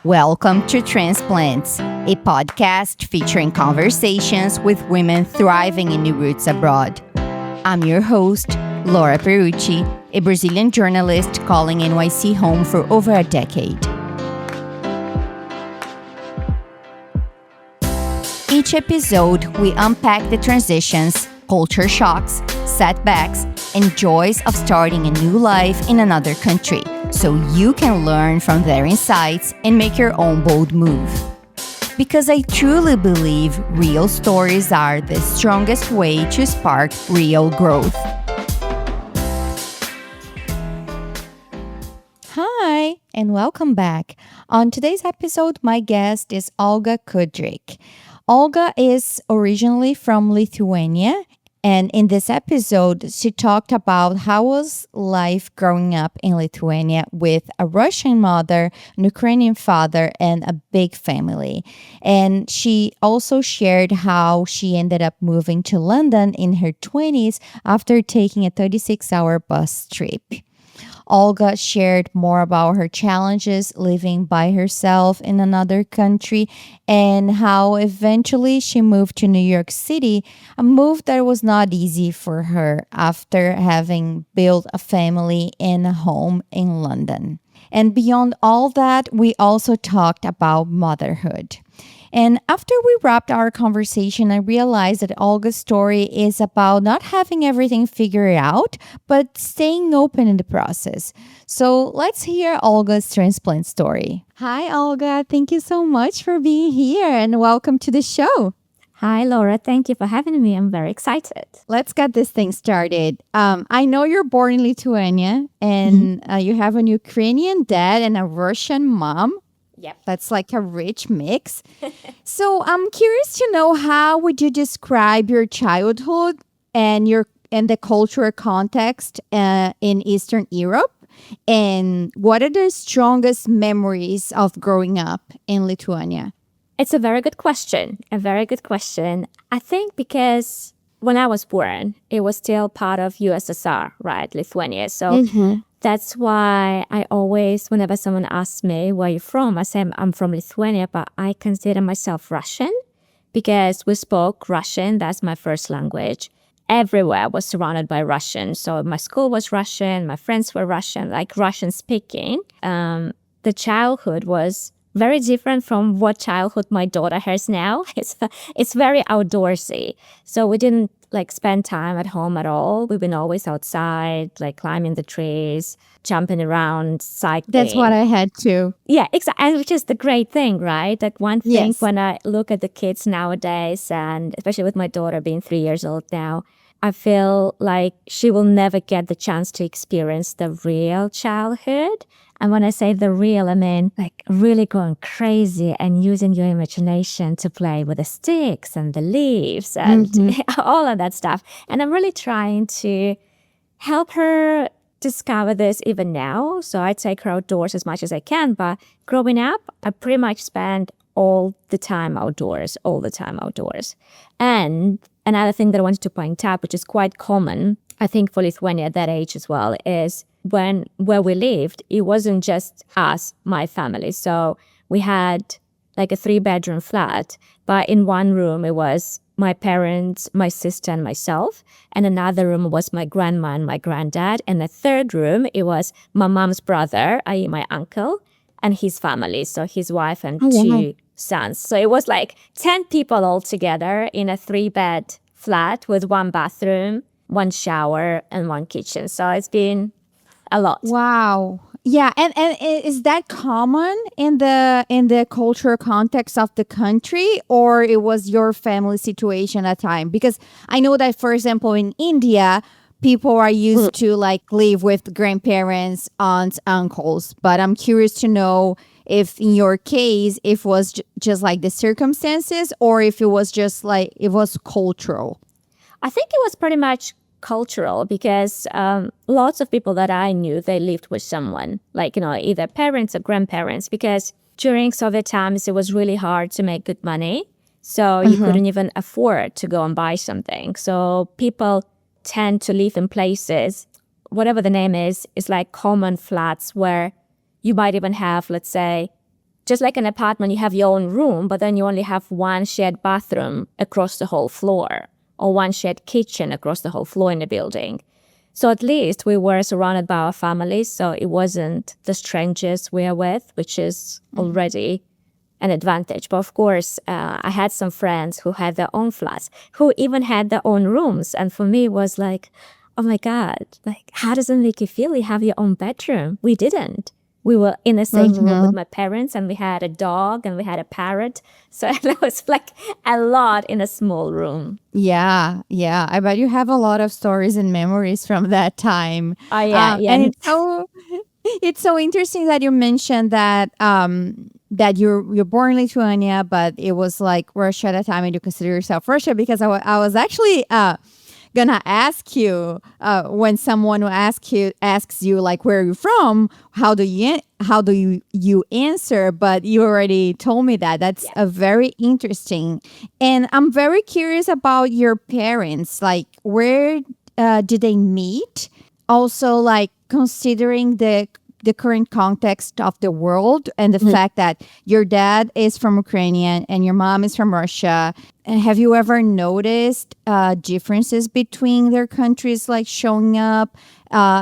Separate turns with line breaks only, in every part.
Welcome to Transplants, a podcast featuring conversations with women thriving in new roots abroad. I'm your host, Laura Perucci, a Brazilian journalist calling NYC home for over a decade. Each episode, we unpack the transitions, culture shocks, setbacks, and joys of starting a new life in another country, so you can learn from their insights and make your own bold move. Because I truly believe real stories are the strongest way to spark real growth. Hi, and welcome back. On today's episode, my guest is Olga Kudrick. Olga is originally from Lithuania, and in this episode, she talked about how was life growing up in Lithuania with a Russian mother, an Ukrainian father, and a big family. And she also shared how she ended up moving to London in her 20s after taking a 36-hour bus trip. Olga shared more about her challenges living by herself in another country and how eventually she moved to New York City, a move that was not easy for her after having built a family and a home in London. And beyond all that, we also talked about motherhood. And after we wrapped our conversation, I realized that Olga's story is about not having everything figured out, but staying open in the process. So let's hear Olga's transplant story. Hi, Olga. Thank you so much for being here and welcome to the show.
Hi, Laura. Thank you for having me. I'm very excited.
Let's get this thing started. I know you're born in Lithuania and you have a Ukrainian dad and a Russian mom.
Yep.
That's like a rich mix. So I'm curious to know, how would you describe your childhood and the cultural context in Eastern Europe? And what are the strongest memories of growing up in Lithuania?
It's a very good question. I think because when I was born, it was still part of USSR, right? Lithuania. So that's why I always, whenever someone asks me, where you're from, I say I'm from Lithuania, but I consider myself Russian because we spoke Russian. That's my first language. Everywhere was surrounded by Russian. So my school was Russian. My friends were Russian, like Russian speaking. The childhood was very different from what childhood my daughter has now. It's very outdoorsy. So we didn't spend time at home at all. We've been always outside, climbing the trees, jumping around, cycling.
That's what I had too.
Yeah, exactly. And which is the great thing, right? One thing
Yes.
When I look at the kids nowadays, and especially with my daughter being 3 years old now, I feel like she will never get the chance to experience the real childhood. And when I say the real, I mean really going crazy and using your imagination to play with the sticks and the leaves and all of that stuff. And I'm really trying to help her discover this even now. So I take her outdoors as much as I can. But growing up, I pretty much spent all the time outdoors. And another thing that I wanted to point out, which is quite common, I think for Lithuania at that age as well, is where we lived, it wasn't just us, my family. So we had a 3-bedroom flat, but in one room it was my parents, my sister, and myself. And another room was my grandma and my granddad. And the third room, it was my mom's brother, i.e. my uncle, and his family. So his wife and two sons. So it was 10 people all together in a 3-bed flat with 1 bathroom, 1 shower, and 1 kitchen. So it's been a lot.
Wow. Yeah, and is that common in the cultural context of the country, or it was your family situation at the time? Because I know that, for example, in India, people are used to live with grandparents, aunts, uncles. But I'm curious to know if in your case, if it was just the circumstances, or if it was just it was cultural.
I think it was pretty much cultural because lots of people that I knew, they lived with someone, either parents or grandparents, because during Soviet times, it was really hard to make good money. So you couldn't even afford to go and buy something. So people tend to live in places, whatever the name is common flats where you might even have, let's say, just like an apartment, you have your own room, but then you only have one shared bathroom across the whole floor or one shared kitchen across the whole floor in the building. So at least we were surrounded by our families, so it wasn't the strangers we are with, which is already an advantage. But of course, I had some friends who had their own flats, who even had their own rooms. And for me, it was like, oh my God, like, how does it make you feel? You have your own bedroom. We didn't. We were in the same room with my parents, and we had a dog and we had a parrot. So it was like a lot in a small room.
Yeah, yeah. I bet you have a lot of stories and memories from that time.
Oh, yeah, yeah.
And it's so interesting that you mentioned that that you're born in Lithuania, but it was like Russia at the time, and you consider yourself Russia, because I was actually gonna ask you when someone asks you like where you're from, how do you answer, but you already told me that. That's a very interesting. And I'm very curious about your parents, like where did they meet, also like considering the current context of the world and the fact that your dad is from Ukraine and your mom is from Russia. And have you ever noticed differences between their countries, like showing up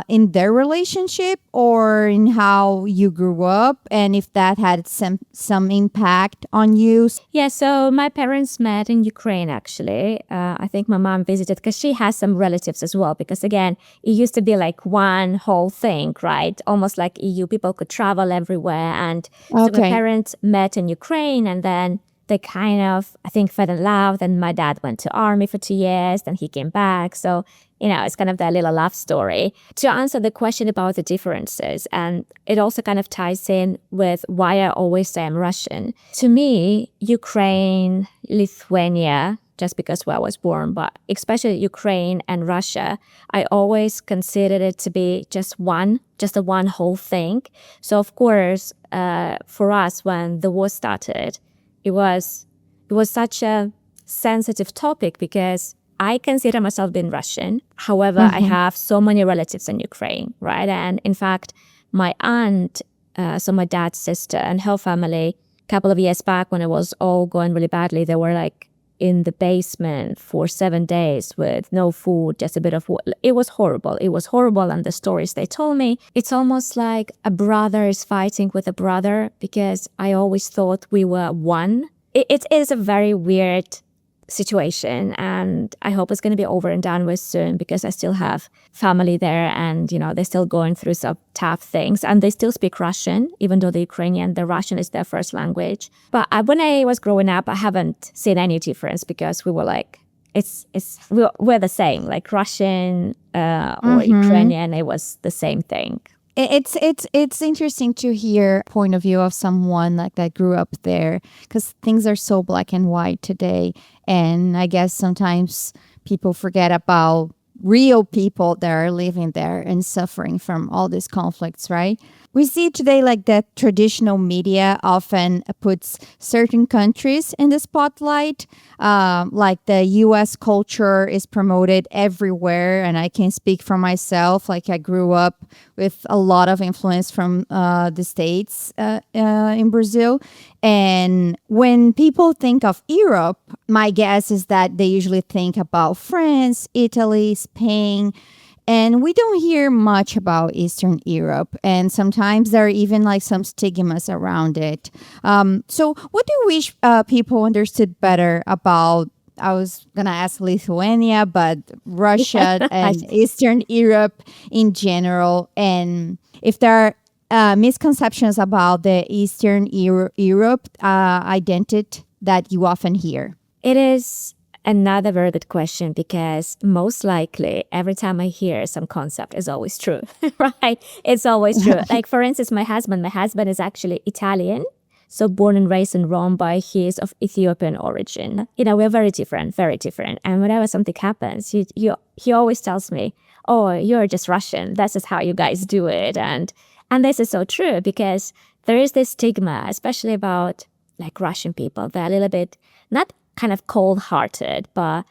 in their relationship or in how you grew up, and if that had some impact on you?
Yeah, so my parents met in Ukraine, actually. I think my mom visited because she has some relatives as well. Because again, it used to be like one whole thing, right? Almost like EU, people could travel everywhere. And so my parents met in Ukraine, and then they kind of, I think, fell in love. Then my dad went to army for 2 years, then he came back. So, it's kind of their little love story. To answer the question about the differences, and it also kind of ties in with why I always say I'm Russian. To me, Ukraine, Lithuania, just because where I was born, but especially Ukraine and Russia, I always considered it to be just a one whole thing. So of course, for us, when the war started, it was such a sensitive topic because I consider myself being Russian. However, I have so many relatives in Ukraine, right? And in fact, my aunt, so my dad's sister and her family, a couple of years back when it was all going really badly, they were like in the basement for 7 days with no food, just a bit of water. It was horrible. It was horrible. And the stories they told me, it's almost like a brother is fighting with a brother, because I always thought we were one. It is a very weird situation, and I hope it's going to be over and done with soon, because I still have family there, and they're still going through some tough things, and they still speak Russian, even though the Russian is their first language. But when I was growing up, I haven't seen any difference, because we were like, we're the same, like Russian or Ukrainian, it was the same thing.
It's interesting to hear point of view of someone like that grew up there, because things are so black and white today, and I guess sometimes people forget about real people that are living there and suffering from all these conflicts, right? We see today like that traditional media often puts certain countries in the spotlight. Like the U.S. culture is promoted everywhere. And I can speak for myself. Like I grew up with a lot of influence from the States in Brazil. And when people think of Europe, my guess is that they usually think about France, Italy, Spain. And we don't hear much about Eastern Europe. And sometimes there are even like some stigmas around it. So what do you wish people understood better about, I was going to ask Lithuania, but Russia and Eastern Europe in general? And if there are misconceptions about the Eastern Europe identity that you often hear?
It is another very good question, because most likely every time I hear some concept is always true, right? It's always true. Like for instance, my husband is actually Italian. So born and raised in Rome, but he is of Ethiopian origin. We're very different, very different. And whenever something happens, he always tells me, oh, you're just Russian. That's just how you guys do it. And this is so true, because there is this stigma, especially about like Russian people. They're a little bit, not kind of cold-hearted, but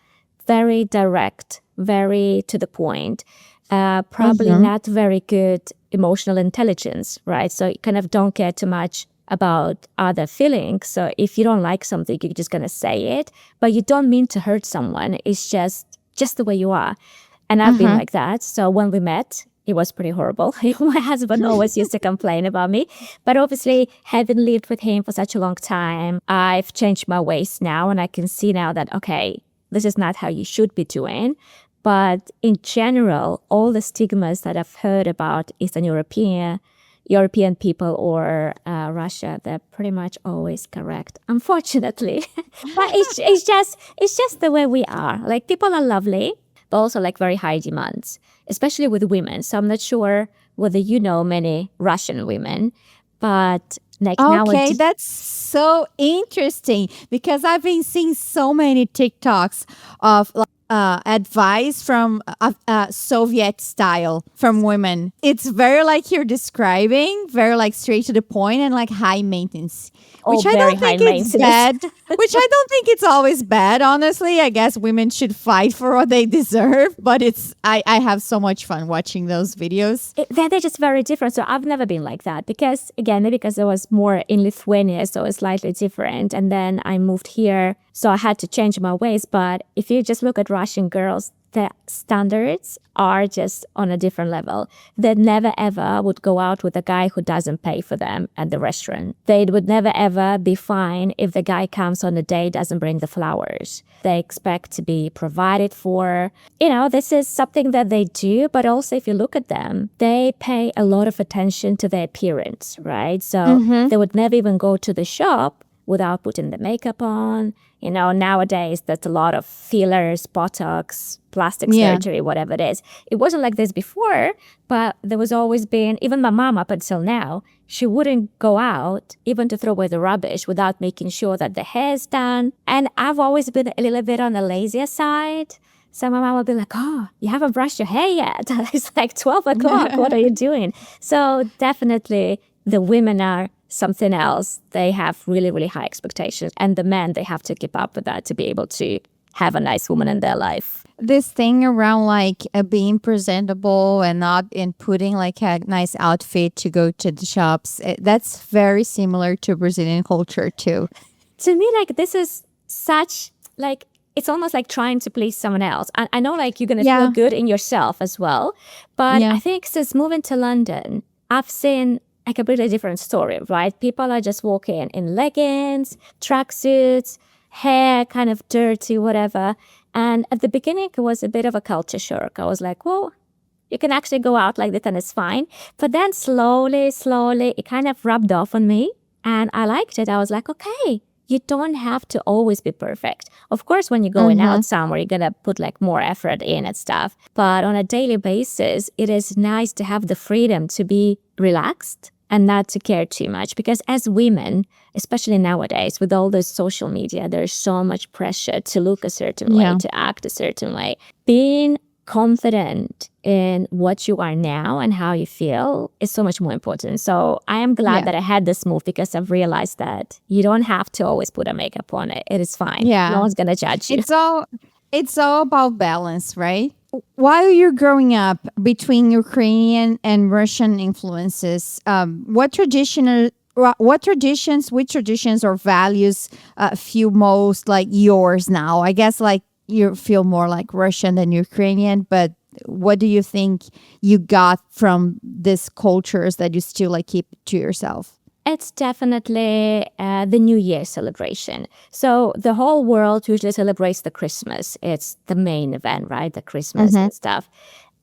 very direct, very to the point. Probably not very good emotional intelligence, right? So you kind of don't care too much about other feelings. So if you don't like something, you're just gonna say it, but you don't mean to hurt someone. It's just the way you are. And I've been like that. So when we met, it was pretty horrible. My husband always used to complain about me. But obviously, having lived with him for such a long time, I've changed my ways now. And I can see now that, okay, this is not how you should be doing. But in general, all the stigmas that I've heard about Eastern European people or Russia, they're pretty much always correct, unfortunately. But it's just the way we are. Like, people are lovely, but also like very high demands, especially with women. So I'm not sure whether you know many Russian women, but like
Okay,
nowadays,
that's so interesting because I've been seeing so many TikToks of like, advice from Soviet style from women. It's very like you're describing, very like straight to the point and like high maintenance,
all
which I
very
don't
high
think it's
maintenance.
bad. Which I don't think it's always bad. Honestly, I guess women should fight for what they deserve. But I have so much fun watching those videos.
They're just very different. So I've never been like that because, again, maybe because I was more in Lithuania, so it's slightly different. And then I moved here, so I had to change my ways. But if you just look at Russian girls, the standards are just on a different level. They never ever would go out with a guy who doesn't pay for them at the restaurant. They would never ever be fine if the guy comes on a date, doesn't bring the flowers. They expect to be provided for. You know, this is something that they do, but also if you look at them, they pay a lot of attention to their appearance, right? So they would never even go to the shop without putting the makeup on. You know, nowadays there's a lot of fillers, Botox, plastic
Yeah.
surgery, whatever it is. It wasn't like this before, but there was always been, even my mom up until now, she wouldn't go out even to throw away the rubbish without making sure that the hair's done. And I've always been a little bit on the lazier side. So my mom would be like, oh, you haven't brushed your hair yet. It's like 12 o'clock. What are you doing? So definitely the women are something else. They have really, really high expectations. And the men, they have to keep up with that to be able to have a nice woman in their life.
This thing around like being presentable and not in putting like a nice outfit to go to the shops, that's very similar to Brazilian culture too.
To me, like, this is such, like, it's almost like trying to please someone else. And I know, like, you're going to
Yeah.
feel good in yourself as well. But
Yeah.
I think since moving to London, I've seen a completely different story, right? People are just walking in leggings, tracksuits, hair kind of dirty, whatever. And at the beginning, it was a bit of a culture shock. I was like, well, you can actually go out like this and it's fine. But then slowly, it kind of rubbed off on me. And I liked it. I was like, okay, you don't have to always be perfect. Of course, when you're going out somewhere, you're going to put like more effort in and stuff. But on a daily basis, it is nice to have the freedom to be relaxed and not to care too much. Because as women, especially nowadays with all this social media, there's so much pressure to look a certain way,
Yeah.
to act a certain way. Being confident in what you are now and how you feel is so much more important. So I am glad
Yeah.
that I had this move because I've realized that you don't have to always put a makeup on it. It is fine.
Yeah.
No one's gonna judge you.
It's all about balance, right? While you're growing up between Ukrainian and Russian influences, which traditions or values feel most like yours now? I guess like you feel more like Russian than Ukrainian, but what do you think you got from these cultures that you still like keep to yourself?
It's definitely the New Year celebration. So the whole world usually celebrates the Christmas. It's the main event, right? The Christmas and stuff.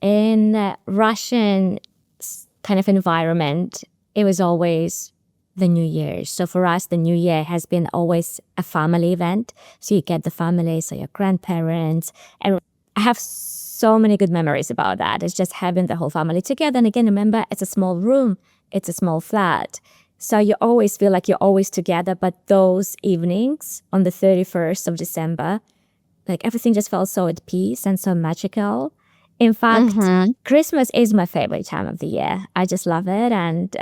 In Russian kind of environment, it was always the New Year. So for us, the New Year has been always a family event. So you get the family, so your grandparents. And I have so many good memories about that. It's just having the whole family together. And again, remember, it's a small room. It's a small flat. So you always feel like you're always together, but those evenings on the 31st of December, like everything just felt so at peace and so magical. In fact, Christmas is my favorite time of the year. I just love it. And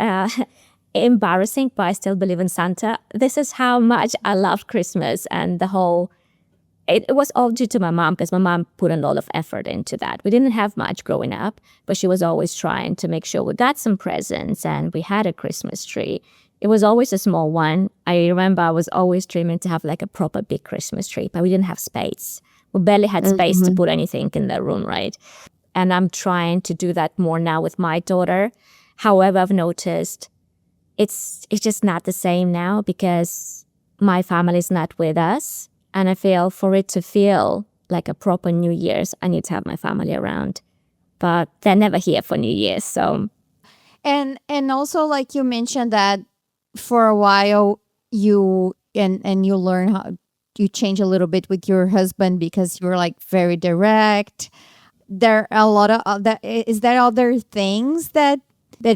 embarrassing, but I still believe in Santa. This is how much I love Christmas and the whole it was all due to my mom because my mom put a lot of effort into that. We didn't have much growing up, but she was always trying to make sure we got some presents and we had a Christmas tree. It was always a small one. I remember I was always dreaming to have like a proper big Christmas tree, but we didn't have space. We barely had space to put anything in the room, right? And I'm trying to do that more now with my daughter. However, I've noticed it's just not the same now because my family is not with us. And I feel for it to feel like a proper New Year's, I need to have my family around. But they're never here for New Year's, so.
And also, like you mentioned that for a while you and you learn how you change a little bit with your husband because you're like very direct. There are a lot of other, is there other things that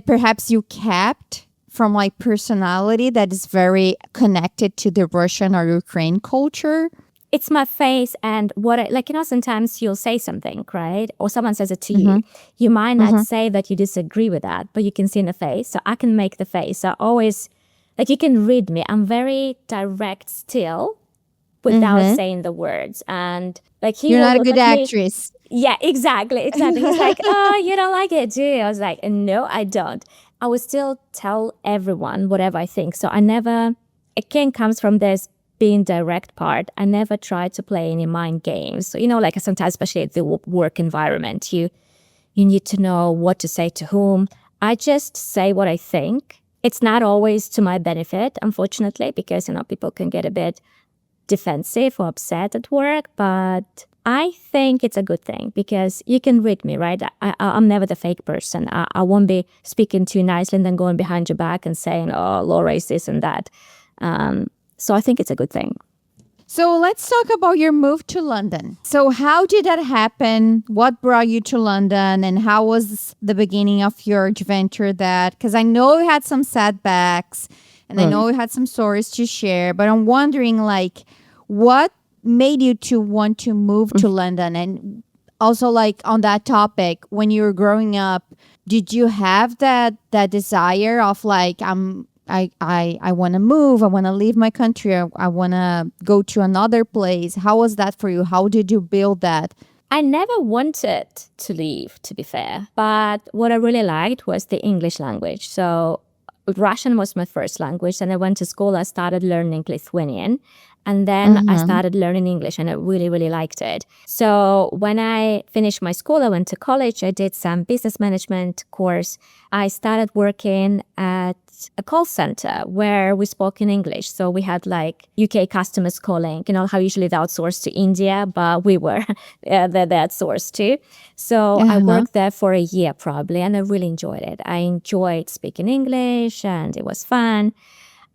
perhaps you kept from like personality that is very connected to the Russian or Ukraine culture?
It's my face and what I, like, sometimes you'll say something, right? Or someone says it to you. You might not say that you disagree with that, but you can see in the face. So I can make the face. So I always, like, you can read me. I'm very direct still without saying the words. And like,
you're not a good actress.
Yeah, exactly. He's like, oh, you don't like it, do you? I was like, no, I don't. I would still tell everyone whatever I think. So I never, again, comes from this being direct part. I never try to play any mind games. So, like sometimes, especially at the work environment, you need to know what to say to whom. I just say what I think. It's not always to my benefit, unfortunately, because, people can get a bit defensive or upset at work, but I think it's a good thing because you can read me, right? I'm never the fake person. I won't be speaking to you nicely and then going behind your back and saying, oh, Laura is this and that. So I think it's a good thing.
So let's talk about your move to London. So how did that happen? What brought you to London? And how was the beginning of your adventure that? Because I know you had some setbacks and I know you had some stories to share, but I'm wondering like what made you to want to move to London? And also like on that topic, when you were growing up, did you have that desire of like, I want to move, I want to leave my country, I want to go to another place? How was that for you? How did you build that?
I never wanted to leave, to be fair. But what I really liked was the English language. So Russian was my first language. And I went to school, I started learning Lithuanian. And then I started learning English and I really, really liked it. So when I finished my school, I went to college. I did some business management course. I started working at a call center where we spoke in English. So we had like UK customers calling, how usually they outsource to India, but we were the outsourced too. So I worked there for a year probably and I really enjoyed it. I enjoyed speaking English and it was fun.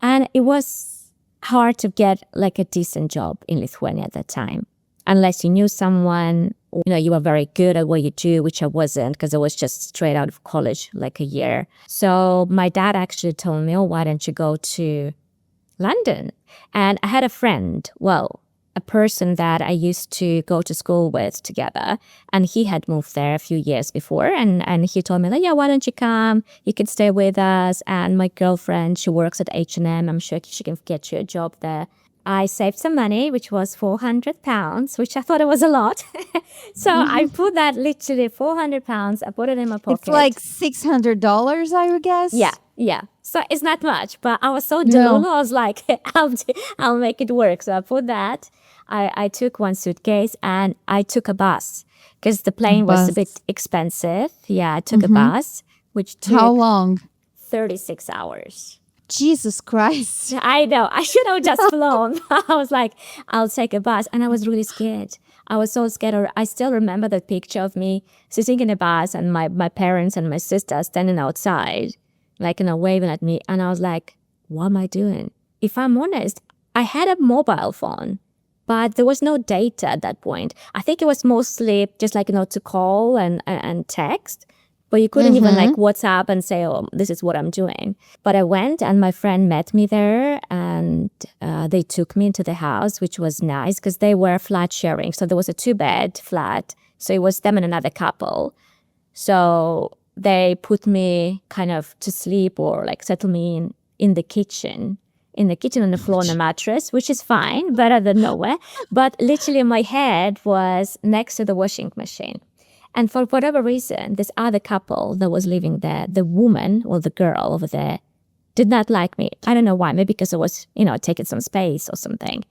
And it was hard to get like a decent job in Lithuania at that time, unless you knew someone, you were very good at what you do, which I wasn't because I was just straight out of college, like a year. So my dad actually told me, oh, why don't you go to London? And I had a friend, a person that I used to go to school with together. And he had moved there a few years before. And he told me, like, yeah, why don't you come? You can stay with us. And my girlfriend, she works at H&M. I'm sure she can get you a job there. I saved some money, which was £400, which I thought it was a lot. So I put that literally £400. I put it in my pocket.
It's like $600, I would guess.
Yeah. So it's not much, but I was so delulu. I was like, I'll make it work. So I put that. I took one suitcase and I took a bus because the plane was a bit expensive. Yeah, I took a bus, which took
how long?
36 hours.
Jesus Christ.
I know. I should have just flown. I was like, I'll take a bus. And I was really scared. I was so scared. I still remember the picture of me sitting in a bus and my parents and my sister standing outside, like, waving at me. And I was like, what am I doing? If I'm honest, I had a mobile phone, but there was no data at that point. I think it was mostly just like, to call and text. But you couldn't even like WhatsApp and say, oh, this is what I'm doing. But I went and my friend met me there and they took me into the house, which was nice because they were flat sharing. So there was a 2-bed flat. So it was them and another couple. So they put me kind of to sleep or like settle me in the kitchen in the kitchen on the floor on a mattress, which is fine, better than nowhere. But literally my head was next to the washing machine. And for whatever reason, this other couple that was living there, the woman or the girl over there, did not like me. I don't know why. Maybe because I was, taking some space or something.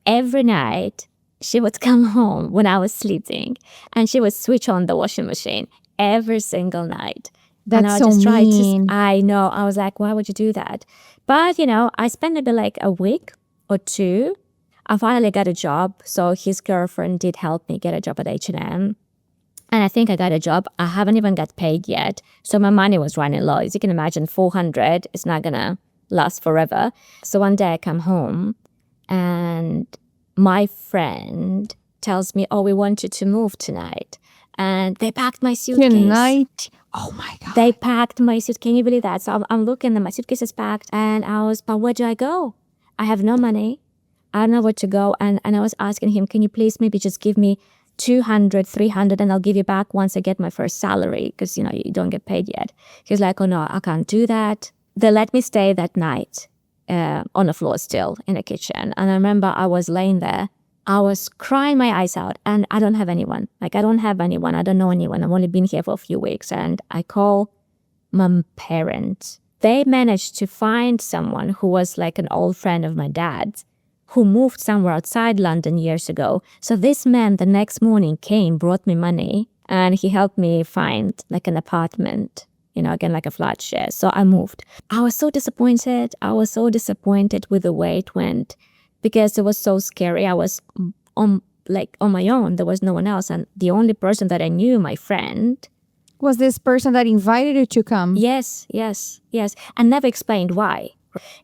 Every night, she would come home when I was sleeping and she would switch on the washing machine every single night. And
That's
I
so
just tried
mean.
I know. I was like, why would you do that? But, I spent maybe like a week or two. I finally got a job. So his girlfriend did help me get a job at H&M. And I think I got a job. I haven't even got paid yet. So my money was running low. As you can imagine, 400 is not going to last forever. So one day I come home and my friend tells me, oh, we want you to move tonight. And they packed my suitcase.
Tonight? Oh my God.
They packed my suitcase. Can you believe that? So I'm looking and my suitcase is packed. And but where do I go? I have no money. I don't know where to go. And I was asking him, can you please maybe just give me 200, 300, and I'll give you back once I get my first salary because, you don't get paid yet. He's like, oh no, I can't do that. They let me stay that night on the floor still in the kitchen. And I remember I was laying there. I was crying my eyes out and I don't have anyone. Like, I don't have anyone. I don't know anyone. I've only been here for a few weeks. And I call my parents. They managed to find someone who was like an old friend of my dad's, who moved somewhere outside London years ago. So this man the next morning came, brought me money, and he helped me find like an apartment, again, like a flat share. So I moved. I was so disappointed. I was so disappointed with the way it went because it was so scary. I was on my own. There was no one else. And the only person that I knew, my friend.
Was this person that invited you to come?
Yes. And never explained why.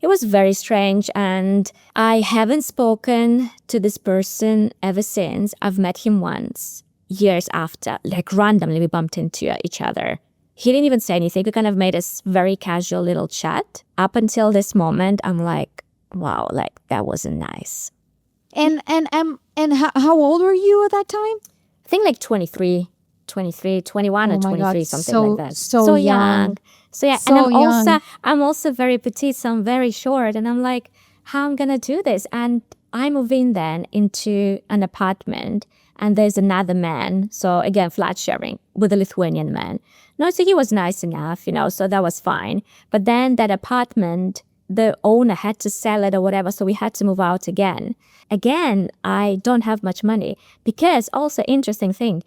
It was very strange, and I haven't spoken to this person ever since. I've met him once, years after, like randomly we bumped into each other. He didn't even say anything. We kind of made a very casual little chat. Up until this moment, I'm like, wow, like that wasn't nice.
And how old were you at that time?
I think like 23, 21
Oh
or
my
23,
God,
something
so-
like that.
so young.
So yeah,
So
and
young.
I'm also very petite, so I'm very short, and I'm like, how am I gonna do this? And I move in then into an apartment, and there's another man. So again, flat sharing with a Lithuanian man. No, so he was nice enough, so that was fine. But then that apartment, the owner had to sell it or whatever, so we had to move out again. Again, I don't have much money because also interesting thing.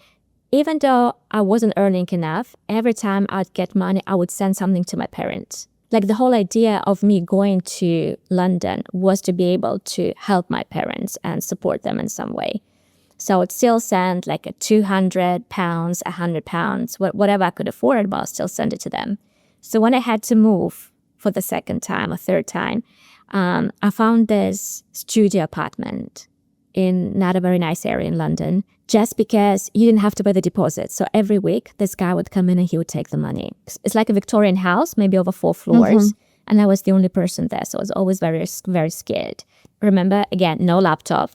Even though I wasn't earning enough, every time I'd get money, I would send something to my parents. Like the whole idea of me going to London was to be able to help my parents and support them in some way. So I would still send like a £200, £100, whatever I could afford, but I'll still send it to them. So when I had to move for the second time or third time, I found this studio apartment in not a very nice area in London, just because you didn't have to pay the deposit. So every week, this guy would come in and he would take the money. It's like a Victorian house, maybe over 4 floors. And I was the only person there. So I was always very, very scared. Remember, again, no laptop.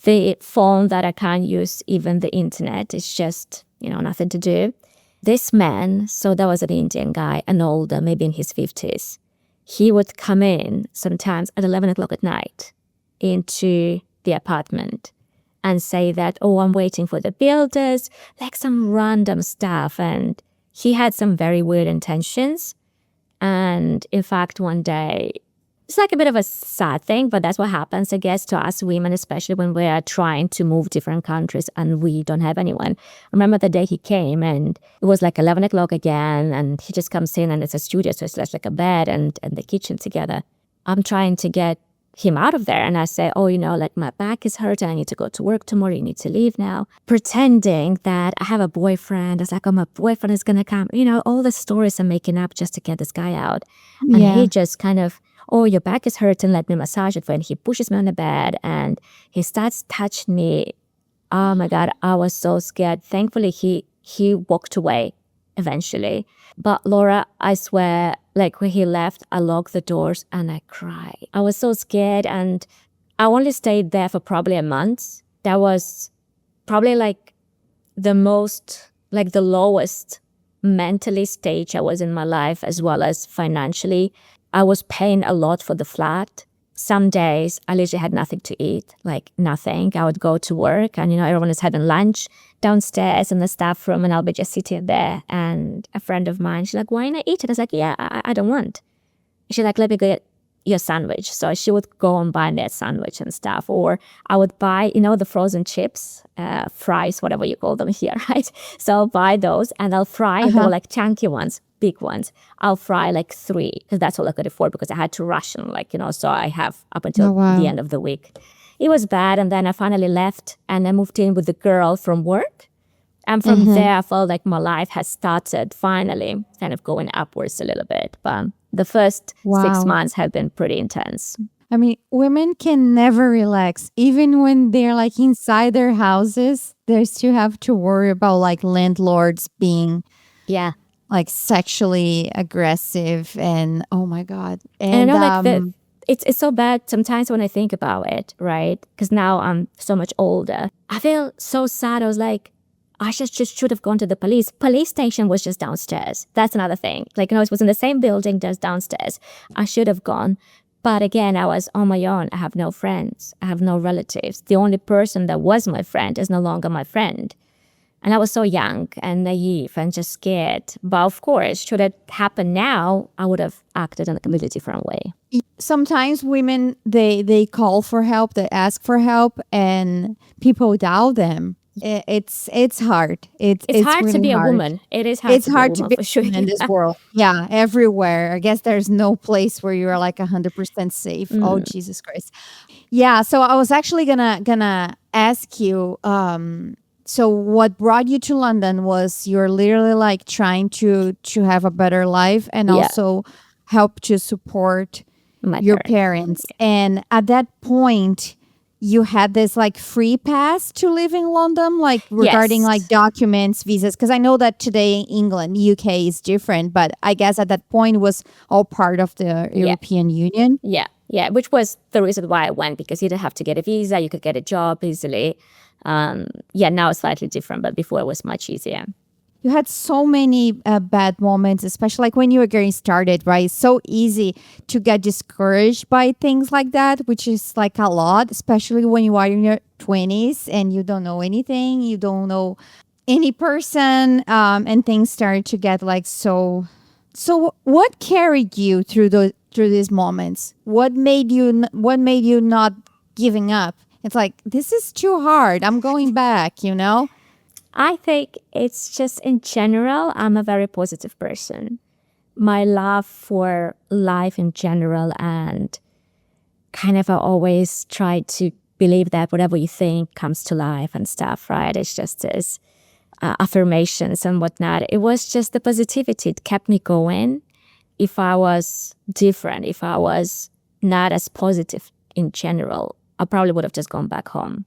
The phone that I can't use, even the internet, is just, nothing to do. This man, so that was an Indian guy, an older, maybe in his 50s. He would come in sometimes at 11 o'clock at night into the apartment and say that, oh, I'm waiting for the builders, like some random stuff. And he had some very weird intentions. And in fact, one day, it's like a bit of a sad thing, but that's what happens, I guess, to us women, especially when we are trying to move different countries and we don't have anyone. I remember the day he came and it was like 11 o'clock again, and he just comes in and it's a studio, so it's just like a bed and the kitchen together. I'm trying to get him out of there. And I say, oh, like my back is hurting. I need to go to work tomorrow. You need to leave now. Pretending that I have a boyfriend. I was like, oh, my boyfriend is going to come. All the stories I'm making up just to get this guy out. And he just kind of, oh, your back is hurting. Let me massage it for you. And he pushes me on the bed and he starts touching me. Oh my God, I was so scared. Thankfully, he walked away eventually. But Laura, I swear, like when he left, I locked the doors and I cried. I was so scared, and I only stayed there for probably a month. That was probably like the lowest mentally stage I was in my life, as well as financially. I was paying a lot for the flat. some days I literally had nothing to eat, like nothing. I would go to work and, everyone is having lunch downstairs in the staff room and I'll be just sitting there. And a friend of mine, she's like, why not eat it? I was like, yeah, I don't want. She's like, let me get your sandwich. So she would go and buy that sandwich and stuff. Or I would buy, the frozen chips, fries, whatever you call them here, right? So I'll buy those and I'll fry. They were like chunky ones, big ones. I'll fry like 3 because that's all I could afford because I had to ration, so I have up until the end of the week. It was bad. And then I finally left and I moved in with the girl from work. And from there, I felt like my life has started finally kind of going upwards a little bit. But the first 6 months have been pretty intense.
I mean, women can never relax. Even when they're like inside their houses, they still have to worry about like landlords being like sexually aggressive and oh my God.
And I know it's so bad sometimes when I think about it, right? Because now I'm so much older. I feel so sad. I was like, I just should have gone to the police. Police station was just downstairs. That's another thing. Like, it was in the same building, just downstairs. I should have gone. But again, I was on my own. I have no friends. I have no relatives. The only person that was my friend is no longer my friend. And I was so young and naive and just scared. But of course, should it happen now, I would have acted in a completely different way.
Sometimes women, they call for help, they ask for help, and people doubt them. It's hard. It's
hard
really
to be
hard.
a woman. It is hard.
It's
to
hard
be a
to
woman
be
for sure.
in this world. Yeah, everywhere. I guess there's no place where you are like 100% safe. Oh, Jesus Christ. Yeah. So I was actually gonna ask you. So what brought you to London was you're literally like trying to have a better life and also help to support your parents. And at that point, you had this like free pass to live in London, like regarding like documents, visas. Because I know that today in England, UK is different, but I guess at that point it was all part of the European Union.
Yeah, which was the reason why I went, because you didn't have to get a visa, you could get a job easily. Now it's slightly different, but before it was much easier.
You had so many bad moments, especially like when you were getting started, right? It's so easy to get discouraged by things like that, which is like a lot, especially when you are in your 20s and you don't know anything, you don't know any person, and things start to get like so. So what carried you through these moments? What made you not giving up? It's like, this is too hard. I'm going back,
I think it's just in general, I'm a very positive person. My love for life in general, and kind of I always try to believe that whatever you think comes to life and stuff, right? It's just this affirmations and whatnot. It was just the positivity. It kept me going. If I was different, if I was not as positive in general, I probably would have just gone back home.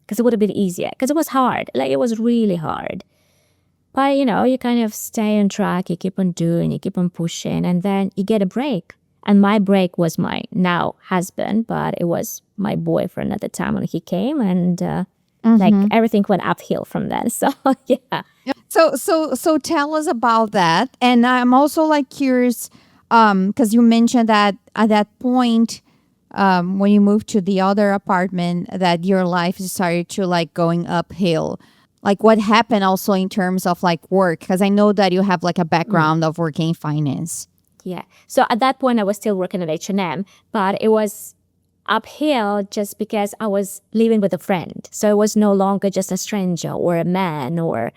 Because it would have been easier. Because it was hard. Like, it was really hard. But, you kind of stay on track. You keep on doing. You keep on pushing. And then you get a break. And my break was my now husband. But it was my boyfriend at the time when he came. And, like, everything went uphill from then. So, yeah.
So tell us about that. And I'm also, like, curious, because you mentioned that at that point, when you moved to the other apartment, that your life started to like going uphill. Like, what happened also in terms of like work? Because I know that you have like a background of working in finance.
Yeah. So at that point, I was still working at H&M, but it was uphill just because I was living with a friend. So it was no longer just a stranger or a man or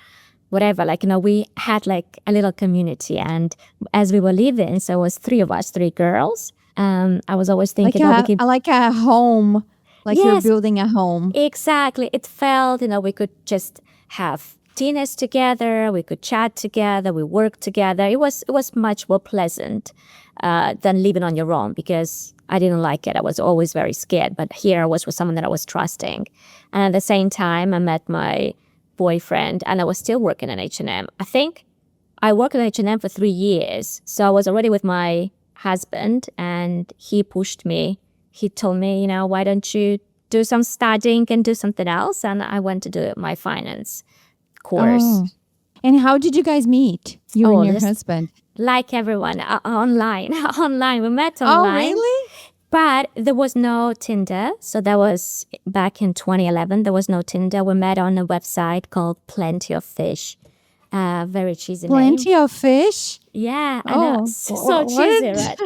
whatever. Like, we had like a little community. And as we were living, so it was 3 of us, 3 girls. I was always thinking,
like a home, like you're building a home.
Exactly. It felt, we could just have dinners together. We could chat together. We worked together. It was much more pleasant than living on your own, because I didn't like it. I was always very scared. But here I was with someone that I was trusting. And at the same time, I met my boyfriend, and I was still working at H&M. I think I worked at H&M for 3 years. So I was already with my husband, and he pushed me. He told me, why don't you do some studying and do something else? And I went to do my finance course.
Oh. And how did you guys meet, you and your husband?
Like everyone, online. We met online.
Oh, really?
But there was no Tinder. So that was back in 2011. There was no Tinder. We met on a website called Plenty of Fish. Very cheesy name.
Plenty of fish.
Yeah, I know.
Oh,
So
what?
cheesy, right?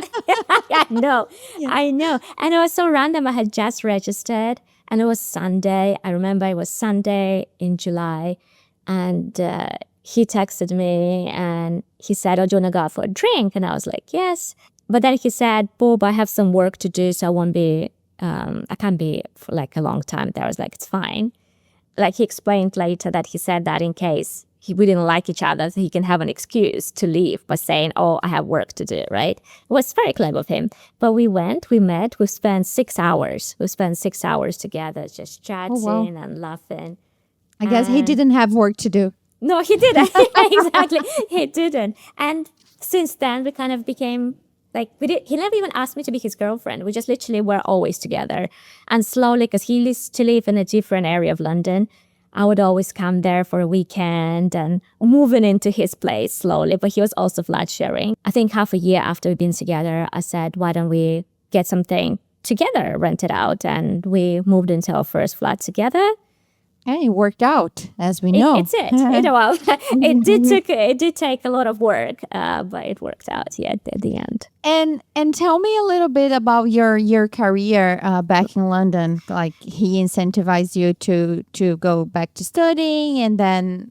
I know.
Yeah.
I know. And it was so random. I had just registered and it was Sunday. I remember it was Sunday in July. And he texted me and he said, "Oh, do you want to go out for a drink?" And I was like, "Yes." But then he said, "Bob, I have some work to do, so I won't be, I can't be for like a long time there." I was like, "It's fine." Like he explained later that he said that in case we didn't like each other, so he can have an excuse to leave by saying, "Oh, I have work to do," right? It was very clever of him. But we went, we met, we spent 6 hours. We spent 6 hours together just
Oh, wow.
chatting and laughing.
I guess he
And-
didn't have work to do.
No, he didn't. Exactly. He didn't. And since then, we kind of became like, he never even asked me to be his girlfriend. We just literally were always together. And slowly, because he used to live in a different area of London, I would always come there for a weekend and moving into his place slowly. But he was also flat sharing. I think half a year after we've been together, I said, "Why don't we get something together, rent it out?" And we moved into our first flat together.
And it worked out, as we know.
It's it. Well, it did take a lot of work, but it worked out. Yeah, at the end.
And tell me a little bit about your career back in London. Like he incentivized you to go back to studying, and then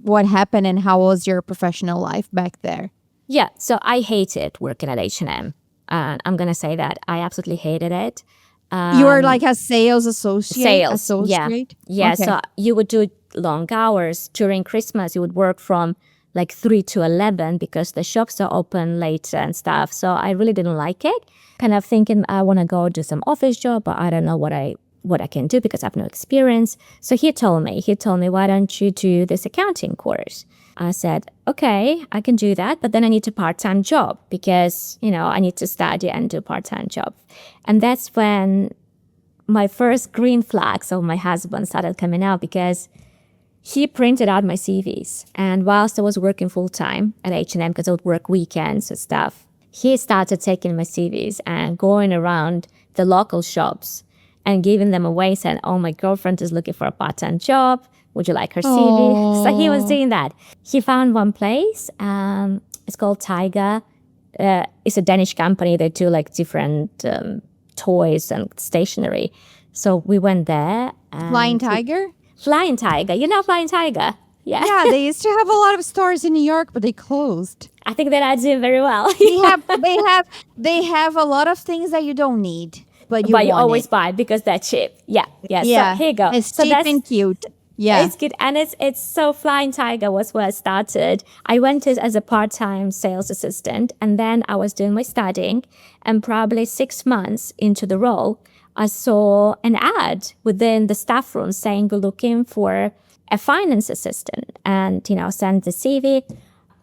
what happened and how was your professional life back there?
Yeah. So I hated working at H&M. I'm gonna say that I absolutely hated it.
You were like a sales associate.
Sales, yeah.
Associate?
Yeah,
Okay.
so you would do long hours. During Christmas, you would work from like 3 to 11 because the shops are open late and stuff. So I really didn't like it. Kind of thinking I want to go do some office job, but I don't know what I can do because I have no experience. So he told me, "Why don't you do this accounting course?" I said, "Okay, I can do that, but then I need a part-time job because, I need to study and do a part-time job." And that's when my first green flags of my husband started coming out because he printed out my CVs. And whilst I was working full-time at H&M, because I would work weekends and stuff, he started taking my CVs and going around the local shops and giving them away, saying, "Oh, my girlfriend is looking for a part-time job. Would you like her CV?" So he was doing that. He found one place. It's called Tiger. It's a Danish company. They do like different toys and stationery. So we went there. And
Flying Tiger?
Flying Tiger. You know Flying Tiger? Yeah.
Yeah, they used to have a lot of stores in New York, but they closed.
I think they're not doing very well.
They have a lot of things that you don't need, but you
But you
want
always
it.
buy because they're cheap. Yeah. Yeah.
Yeah,
So here you go.
it's
So
cheap
that's
and cute. Yeah.
It's good. And it's so Flying Tiger was where I started. I went as a part-time sales assistant and then I was doing my studying and probably 6 months into the role, I saw an ad within the staff room saying we're looking for a finance assistant and, send the CV.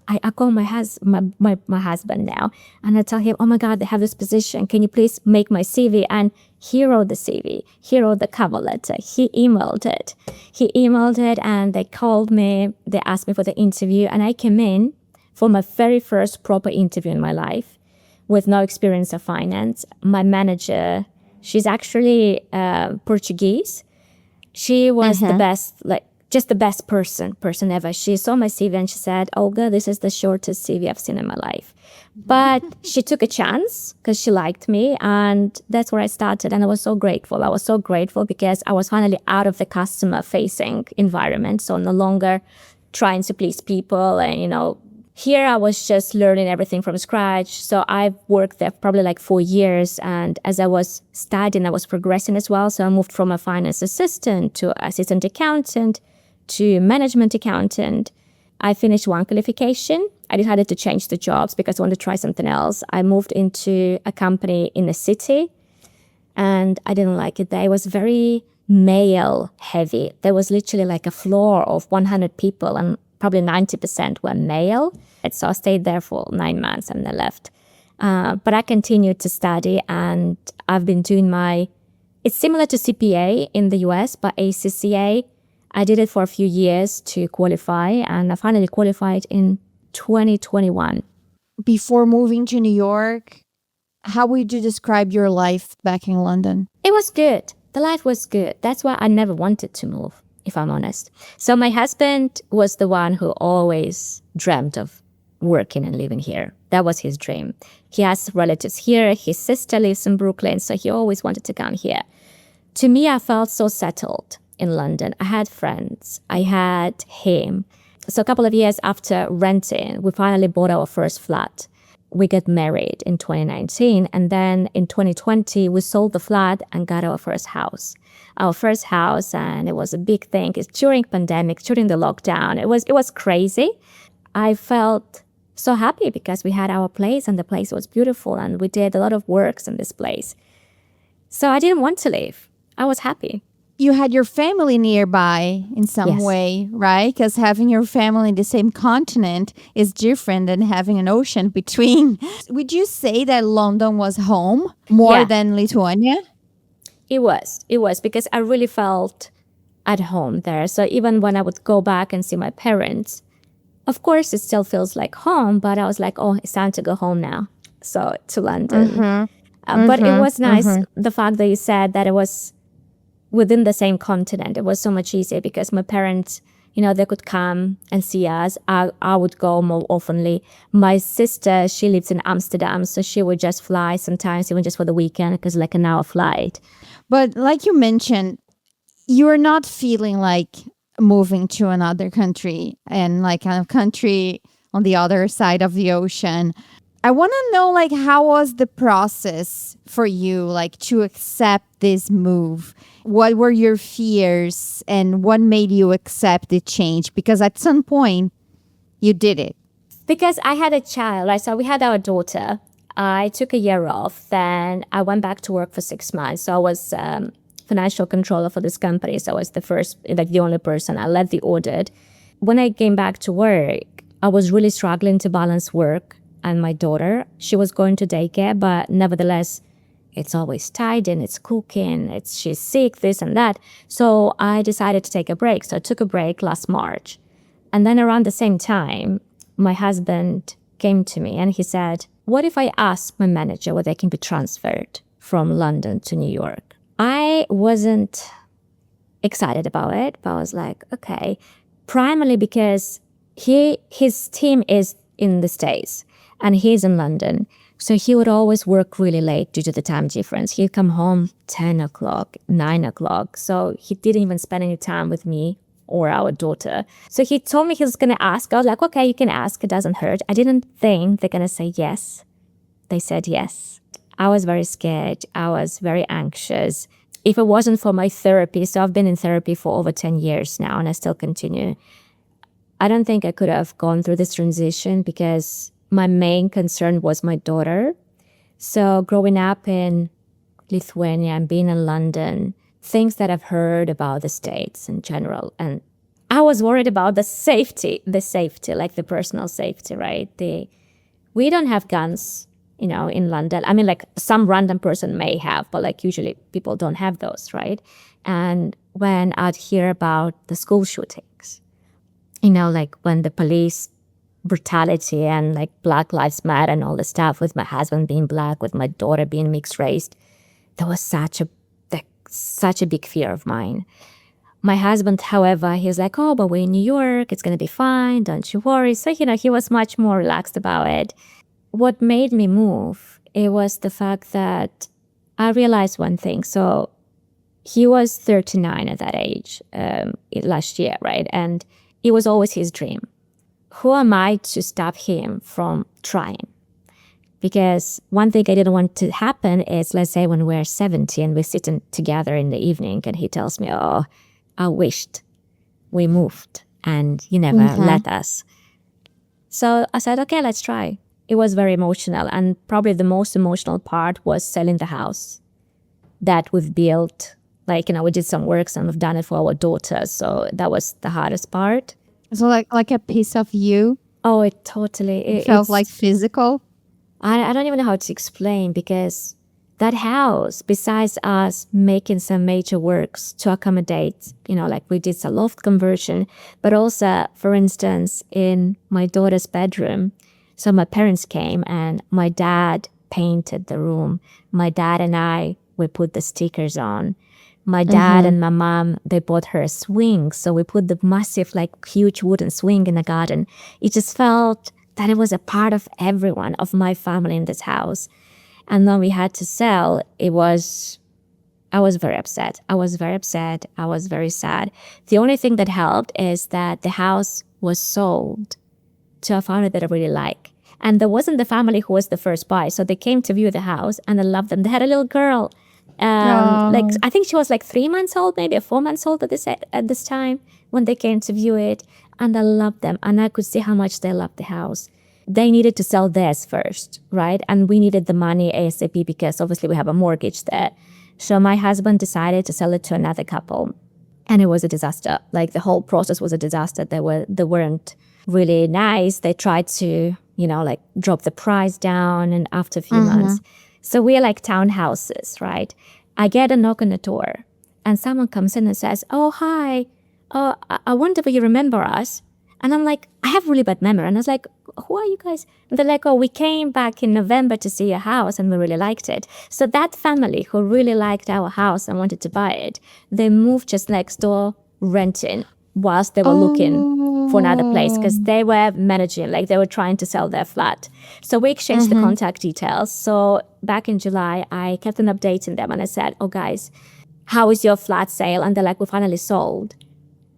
I call my husband now and I tell him, "Oh my God, they have this position. Can you please make my CV?" And he wrote the CV. He wrote the cover letter. He emailed it and they called me. They asked me for the interview and I came in for my very first proper interview in my life with no experience of finance. My manager, she's actually Portuguese. She was the best, just the best person ever. She saw my CV and she said, "Olga, this is the shortest CV I've seen in my life." But she took a chance because she liked me and that's where I started. And I was so grateful. I was so grateful because I was finally out of the customer facing environment. So no longer trying to please people and, here I was just learning everything from scratch. So I worked there probably like 4 years. And as I was studying, I was progressing as well. So I moved from a finance assistant to assistant accountant to management accountant. I finished one qualification. I decided to change the jobs because I wanted to try something else. I moved into a company in the city and I didn't like it there. It was very male heavy. There was literally like a floor of 100 people and probably 90% were male. And so I stayed there for 9 months and I left. But I continued to study and I've been doing it's similar to CPA in the US, but ACCA. I did it for a few years to qualify and I finally qualified in 2021.
Before moving to New York, How would you describe your life back in London?
It was good. The life was good. That's why I never wanted to move, if I'm honest. So my husband was the one who always dreamt of working and living here. That was his dream. He has relatives here. His sister lives in Brooklyn, so he always wanted to come here. To me, I felt so settled in London. I had friends. I had him. So a couple of years after renting, we finally bought our first flat. We got married in 2019, and then in 2020, we sold the flat and got our first house. Our first house, and it was a big thing. It's during pandemic, during the lockdown. It was crazy. I felt so happy because we had our place, and the place was beautiful, and we did a lot of works in this place. So I didn't want to leave. I was happy.
You had your family nearby in some
Yes.
way, right? Because having your family in the same continent is different than having an ocean between. Would you say that London was home more
Yeah.
than Lithuania?
It was because I really felt at home there. So even when I would go back and see my parents, of course, it still feels like home, but I was like, oh, it's time to go home now. So to London. But it was nice, the fact that you said that it was within the same continent. It was so much easier because my parents, they could come and see us. I would go more oftenly. My sister, she lives in Amsterdam, so she would just fly sometimes, even just for the weekend, because like an hour flight.
But like you mentioned, you're not feeling like moving to another country and like a country on the other side of the ocean. I want to know, like, how was the process for you, like, to accept this move? What were your fears and what made you accept the change? Because at some point, you did it.
Because I had a child, right? So we had our daughter. I took a year off. Then I went back to work for 6 months. So I was financial controller for this company. So I was the first, like the only person. I led the audit. When I came back to work, I was really struggling to balance work and my daughter. She was going to daycare, but nevertheless, it's always tidying, it's cooking, she's sick, this and that. So I decided to take a break. So I took a break last March. And then around the same time, my husband came to me and he said, what if I ask my manager whether I can be transferred from London to New York? I wasn't excited about it, but I was like, okay. Primarily because his team is in the States and he's in London. So he would always work really late due to the time difference. He'd come home 10 o'clock, 9 o'clock. So he didn't even spend any time with me or our daughter. So he told me he was going to ask. I was like, okay, you can ask. It doesn't hurt. I didn't think they're going to say yes. They said yes. I was very scared. I was very anxious. If it wasn't for my therapy, so I've been in therapy for over 10 years now and I still continue. I don't think I could have gone through this transition because my main concern was my daughter. So growing up in Lithuania and being in London, things that I've heard about the States in general. And I was worried about the safety, like the personal safety, right? We don't have guns, in London. I mean, like some random person may have, but like usually people don't have those, right? And when I'd hear about the school shootings, like when the police brutality and like Black Lives Matter and all the stuff with my husband being Black, with my daughter being mixed race, that was such a big fear of mine. My husband, however, he was like, oh, but we're in New York. It's going to be fine. Don't you worry. So, he was much more relaxed about it. What made me move, it was the fact that I realized one thing. So he was 39 at that age last year, right? And it was always his dream. Who am I to stop him from trying? Because one thing I didn't want to happen is, let's say when we're 70 and we're sitting together in the evening and he tells me, oh, I wished we moved and you never let us. So I said, okay, let's try. It was very emotional. And probably the most emotional part was selling the house that we've built. Like, we did some works and we've done it for our daughter. So that was the hardest part.
So like a piece of you?
Oh, it totally.
It felt like physical?
I don't even know how to explain because that house, besides us making some major works to accommodate, like we did some loft conversion, but also, for instance, in my daughter's bedroom, so my parents came and my dad painted the room. My dad and I, we put the stickers on. My dad and my mom, they bought her a swing. So we put the massive, like huge wooden swing in the garden. It just felt that it was a part of everyone, of my family in this house. And when we had to sell, I was very upset. I was very upset. I was very sad. The only thing that helped is that the house was sold to a family that I really like. And there wasn't the family who was the first buy. So they came to view the house and I loved them. They had a little girl. Like
Oh.
I think she was like 3 months old, maybe, or 4 months old at this time when they came to view it. And I loved them. And I could see how much they loved the house. They needed to sell theirs first, right? And we needed the money ASAP because obviously we have a mortgage there. So my husband decided to sell it to another couple. And it was a disaster. Like the whole process was a disaster. They weren't really nice. They tried to, like drop the price down and after a few months. So we're like townhouses, right? I get a knock on the door and someone comes in and says, "Oh, hi. Oh, I wonder if you remember us." And I'm like, I have really bad memory. And I was like, "Who are you guys?" And they're like, "Oh, we came back in November to see your house and we really liked it." So that family who really liked our house and wanted to buy it, they moved just next door renting whilst they were looking for another place because
Oh.
they were managing, like they were trying to sell their flat. So we exchanged the contact details. So back in July, I kept on updating them and I said, "Oh, guys, how is your flat sale?" And they're like, "We finally sold."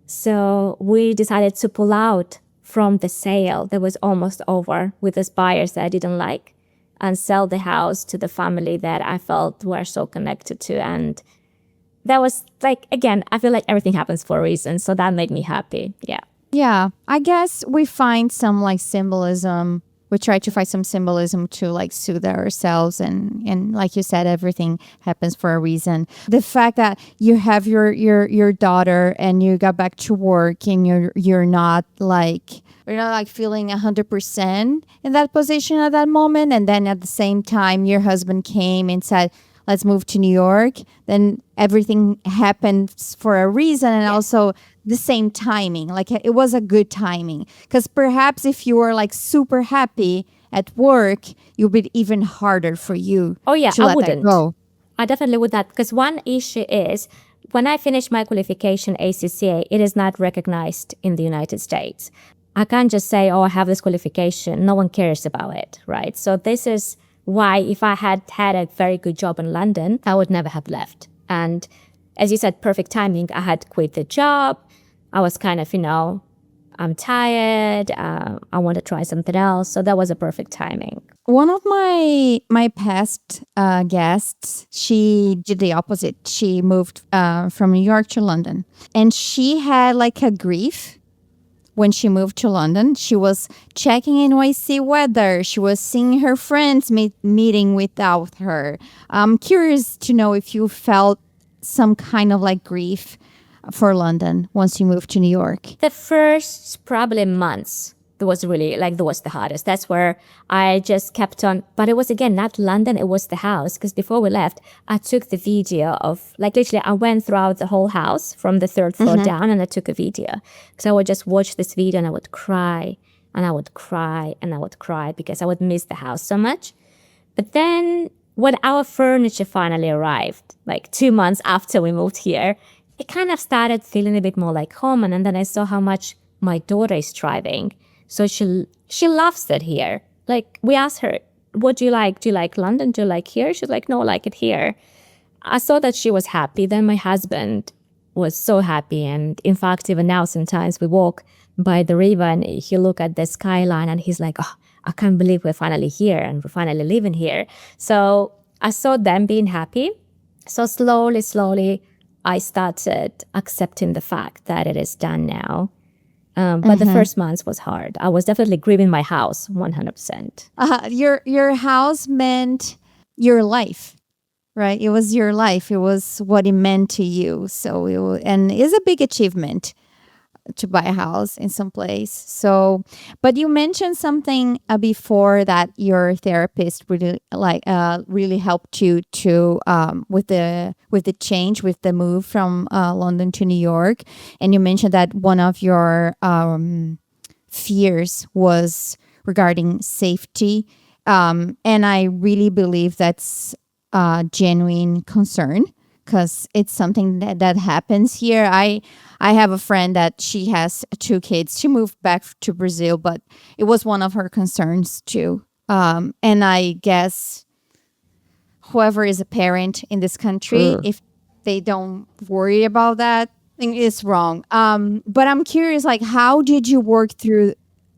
So we decided to pull out from the sale that was almost over with these buyers that I didn't like and sell the house to the family that I felt were so connected to. And that was like, again, I feel like everything happens for a reason. So that made me happy. Yeah.
Yeah, I guess we find some like symbolism. We try to find some symbolism to like soothe ourselves, and like you said, everything happens for a reason. The fact that you have your daughter and you got back to work and you're not like feeling 100% in that position at that moment, and then at the same time your husband came and said, "Let's move to New York," then everything happens for a reason, and also the same timing. Like it was a good timing. Because perhaps if you were like super happy at work, it would be even harder for you
Oh, yeah,
to
I
let that
wouldn't.
go.
I definitely would not. Because one issue is when I finish my qualification, ACCA, it is not recognized in the United States. I can't just say, "Oh, I have this qualification." No one cares about it, right? So this is why if I had had a very good job in London, I would never have left. And as you said, perfect timing. I had quit the job. I was kind of, I'm tired. I want to try something else. So that was a perfect timing.
One of my past guests, she did the opposite. She moved from New York to London, and she had like a grief when she moved to London. She was checking NYC weather. She was seeing her friends meeting without her. I'm curious to know if you felt some kind of like grief for London once you moved to New York.
The first probably months, that was the hardest. That's where I just kept on. But it was, again, not London, it was the house. Because before we left, I took the video of, like, literally, I went throughout the whole house from the third floor down and I took a video. So I would just watch this video and I would cry and I would cry and I would cry because I would miss the house so much. But then when our furniture finally arrived, like 2 months after we moved here, it kind of started feeling a bit more like home. And then I saw how much my daughter is thriving. So she loves it here. Like we asked her, "What do you like? Do you like London? Do you like here?" She's like, "No, I like it here." I saw that she was happy. Then my husband was so happy. And in fact, even now, sometimes we walk by the river and he look at the skyline and he's like, "Oh, I can't believe we're finally here and we're finally living here." So I saw them being happy. So slowly, I started accepting the fact that it is done now. But the first months was hard. I was definitely grieving my house 100%.
Your house meant your life, right? It was your life. It was what it meant to you. So and it's a big achievement to buy a house in some place. So, but you mentioned something before that your therapist really helped you to with the change, with the move from London to New York, and you mentioned that one of your fears was regarding safety And I really believe that's a genuine concern because it's something that happens here. I have a friend that she has two kids. She moved back to Brazil, but it was one of her concerns too. And I guess whoever is a parent in this country, if they don't worry about that, I think it's wrong. But I'm curious, like, how did you work through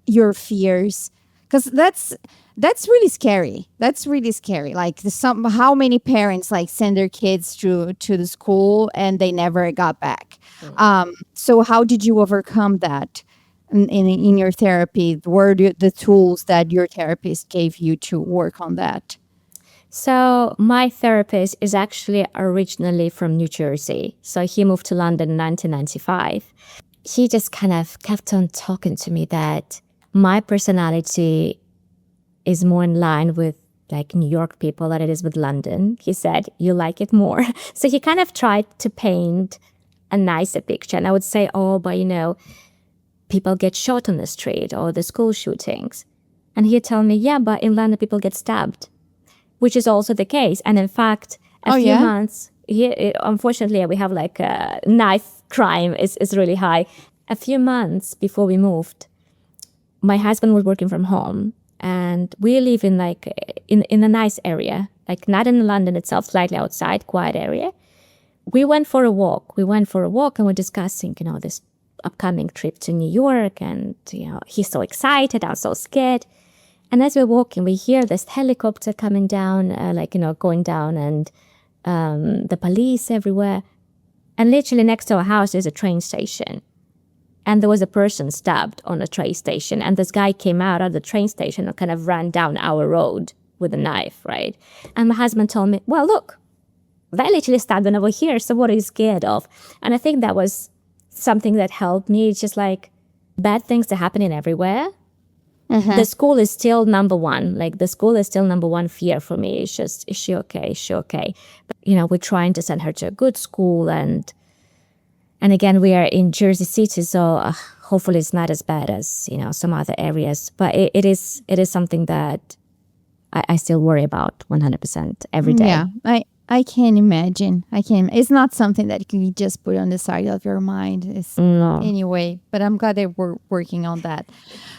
your fears? Because that's really scary. That's really scary. Like, how many parents like send their kids to the school and they never got back. So how did you overcome that in your therapy? What are the tools that your therapist gave you to work on that?
So my therapist is actually originally from New Jersey. So he moved to London in 1995. He just kind of kept on talking to me that my personality is more in line with like New York people than it is with London. He said, you like it more. So he kind of tried to paint a nicer picture. And I would say, oh, but people get shot on the street or the school shootings. And he'd tell me, yeah, but in London people get stabbed, which is also the case. And in fact, a few months, unfortunately, we have like a knife crime is really high. A few months before we moved, my husband was working from home. And we live in like in a nice area, like not in London itself, slightly outside, quiet area. We went for a walk. And we're discussing, this upcoming trip to New York. And, he's so excited. I'm so scared. And as we're walking, we hear this helicopter coming down, going down, and the police everywhere. And literally next to our house is a train station. And there was a person stabbed on a train station. And this guy came out of the train station and kind of ran down our road with a knife, right? And my husband told me, well, look, they literally stabbed him over here. So what are you scared of? And I think that was something that helped me. It's just like bad things are happening everywhere. The school is still number one. Like the school is still number one fear for me. It's just, is she okay? Is she okay? But, we're trying to send her to a good school. And again, we are in Jersey City, so hopefully it's not as bad as, some other areas. But it is something that I still worry about 100% every day.
Yeah, I can imagine. It's not something that you can just put on the side of your mind. Anyway, but I'm glad that we're working on that.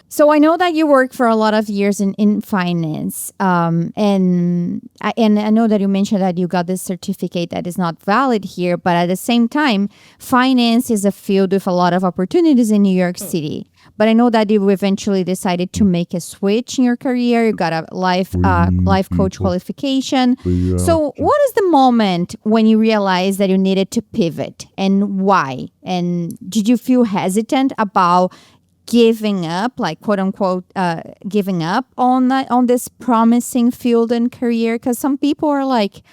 So I know that you work for a lot of years in finance, and I know that you mentioned that you got this certificate that is not valid here, but at the same time, finance is a field with a lot of opportunities in New York City. But I know that you eventually decided to make a switch in your career. You got a life coach qualification. So what is the moment when you realized that you needed to pivot, and why? And did you feel hesitant about giving up, like quote unquote, giving up on this promising field and career? Because some people are like,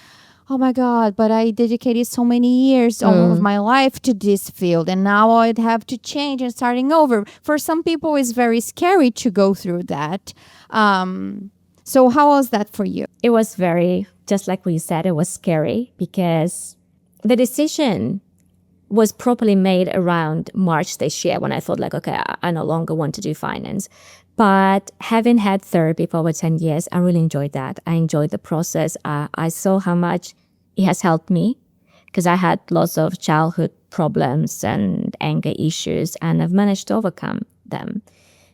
oh my God, but I dedicated so many years of my life to this field, and now I'd have to change and starting over. For some people, it's very scary to go through that. So how was that for you?
It was very, just like what you said, it was scary because the decision was properly made around March this year when I thought like, okay, I no longer want to do finance. But having had therapy for over 10 years, I really enjoyed that. I enjoyed the process. I saw how much it has helped me because I had lots of childhood problems and anger issues, and I've managed to overcome them.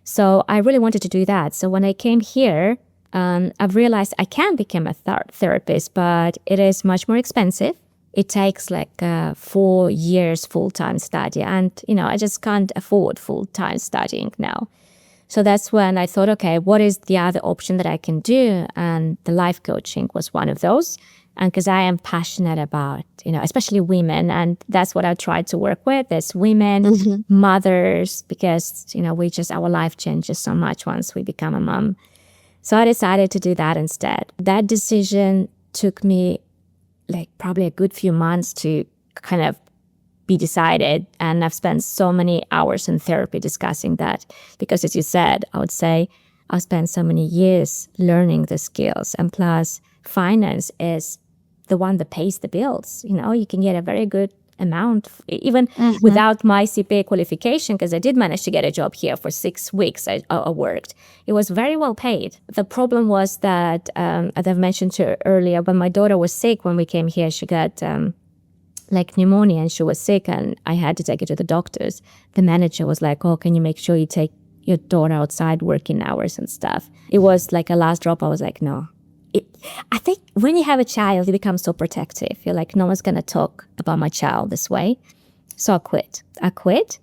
So I really wanted to do that. So when I came here, I've realized I can become a therapist, but it is much more expensive. It takes like 4 years full-time study. And, I just can't afford full-time studying now. So that's when I thought, okay, what is the other option that I can do? And the life coaching was one of those. And because I am passionate about, especially women, and that's what I tried to work with, is women, mothers, because, our life changes so much once we become a mom. So I decided to do that instead. That decision took me like probably a good few months to kind of be decided. And I've spent so many hours in therapy discussing that because, as you said, I would say I've spent so many years learning the skills. And plus, finance is the one that pays the bills. You can get a very good amount, even without my CPA qualification, because I did manage to get a job here for 6 weeks. I worked. It was very well paid. The problem was that, as I've mentioned to earlier, when my daughter was sick, when we came here, she got like pneumonia and she was sick and I had to take her to the doctors. The manager was like, oh, can you make sure you take your daughter outside working hours and stuff? It was like a last drop. I was like, no. I think when you have a child, you become so protective. You're like, no one's going to talk about my child this way. So I quit.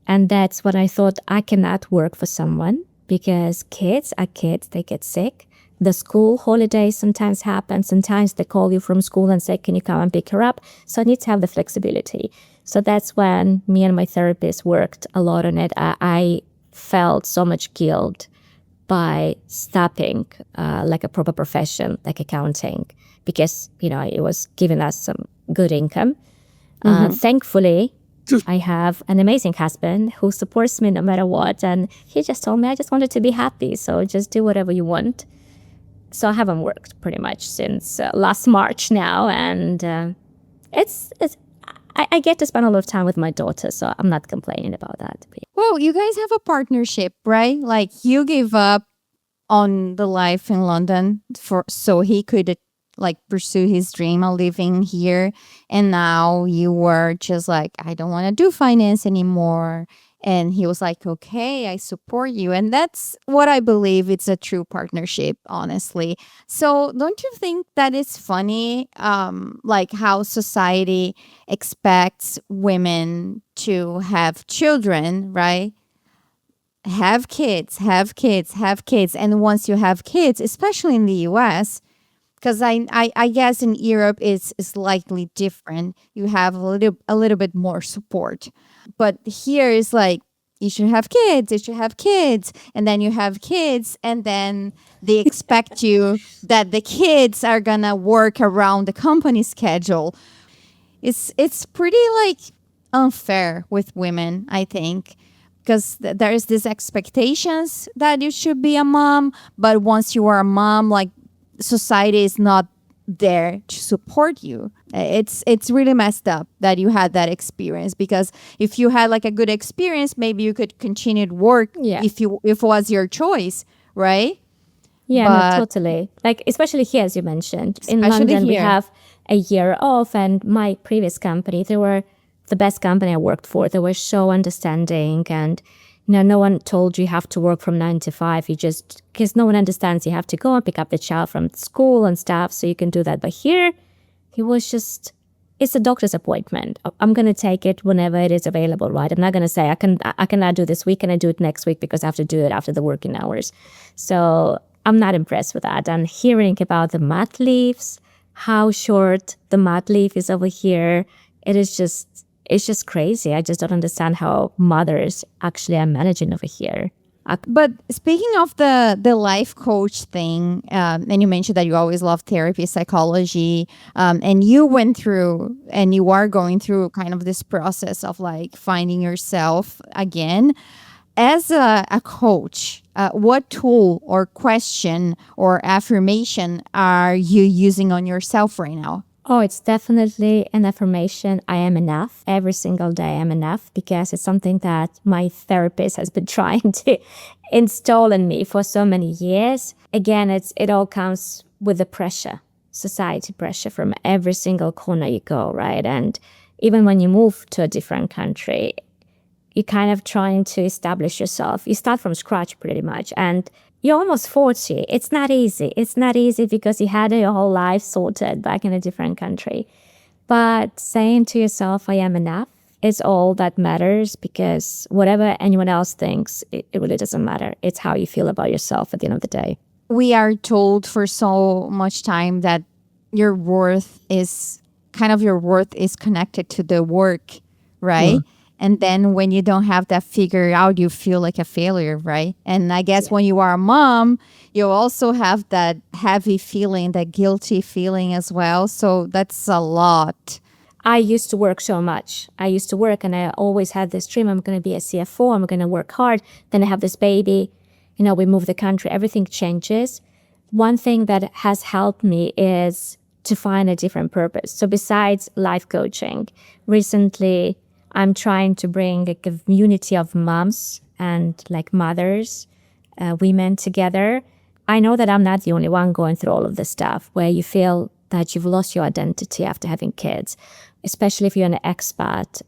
And that's when I thought, I cannot work for someone because kids are kids. They get sick. The school holidays sometimes happen. Sometimes they call you from school and say, can you come and pick her up? So I need to have the flexibility. So that's when me and my therapist worked a lot on it. I felt so much guilt by stopping like a proper profession, like accounting, because, it was giving us some good income. Thankfully, I have an amazing husband who supports me no matter what. And he just told me, I just wanted to be happy. So just do whatever you want. So I haven't worked pretty much since last March now. And I get to spend a lot of time with my daughter. So I'm not complaining about that.
Well, you guys have a partnership, right? Like you gave up on the life in London so he could like pursue his dream of living here. And now you were just like, I don't want to do finance anymore. And he was like, okay, I support you. And that's what I believe it's a true partnership, honestly. So don't you think that it's funny, like how society expects women to have children, right? Have kids. And once you have kids, especially in the US, because I guess in Europe it's slightly different. You have a little bit more support. But here is like, you should have kids. And then you have kids and then they expect you that the kids are going to work around the company schedule. It's pretty like unfair with women, I think. Because there's these expectations that you should be a mom. But once you are a mom, like society is not there to support you. It's really messed up that you had that experience, because if you had like a good experience, maybe you could continue to work if it was your choice, right?
Yeah, no, totally. Like, especially here, as you mentioned. In London, we have a year off, and my previous company, they were the best company I worked for. They were so understanding, and no one told you have to work from 9 to 5. You just, because no one understands you have to go and pick up the child from school and stuff, so you can do that. But here, it was just, it's a doctor's appointment. I'm going to take it whenever it is available, right? I'm not going to say, I cannot do this week and I do it next week because I have to do it after the working hours. So I'm not impressed with that. And hearing about the mat leaves, how short the mat leave is over here, it's just crazy. I just don't understand how mothers actually are managing over here.
But speaking of the life coach thing, and you mentioned that you always loved therapy, psychology, and you went through and you are going through kind of this process of like finding yourself again. As a coach, what tool or question or affirmation are you using on yourself right now?
Oh, it's definitely an affirmation. I am enough. Every single day I am enough, because it's something that my therapist has been trying to install in me for so many years. Again, it all comes with the pressure, society pressure from every single corner you go, right? And even when you move to a different country, you're kind of trying to establish yourself. You start from scratch pretty much. And you're almost 40. It's not easy. It's not easy because you had your whole life sorted back in a different country. But saying to yourself, I am enough, is all that matters, because whatever anyone else thinks, it really doesn't matter. It's how you feel about yourself at the end of the day.
We are told for so much time that your worth is connected to the work, right? Yeah. And then when you don't have that figured out, you feel like a failure, right? And I guess when you are a mom, you also have that heavy feeling, that guilty feeling as well. So that's a lot.
I used to work so much. I used to work and I always had this dream. I'm going to be a CFO. I'm going to work hard. Then I have this baby. We move the country. Everything changes. One thing that has helped me is to find a different purpose. So besides life coaching, recently I'm trying to bring a community of moms and like mothers, women together. I know that I'm not the only one going through all of this stuff where you feel that you've lost your identity after having kids, especially if you're an expat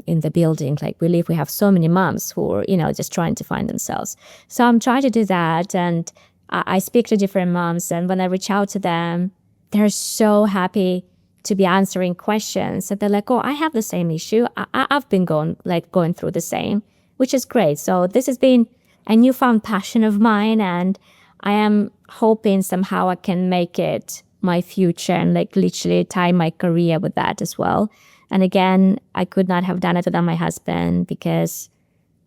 in the building. Like we live, we have so many moms who are, just trying to find themselves. So I'm trying to do that. And I speak to different moms. And when I reach out to them, they're so happy to be answering questions. And they're like, oh, I have the same issue. I've been going through the same, which is great. So this has been a newfound passion of mine. And I am hoping somehow I can make it my future and like literally tie my career with that as well. And again, I could not have done it without my husband, because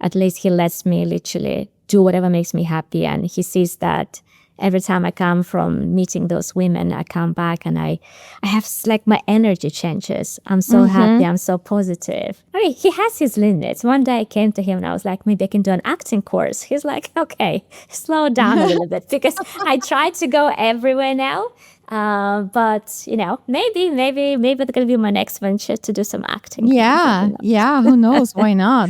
at least he lets me literally do whatever makes me happy. And he sees that every time I come from meeting those women, I come back and I have like my energy changes. I'm so happy. I'm so positive. I mean, he has his limits. One day I came to him and I was like, maybe I can do an acting course. He's like, okay, slow down a little bit, because I try to go everywhere now. But maybe that's gonna be my next venture, to do some acting.
Yeah. Who knows? Why not?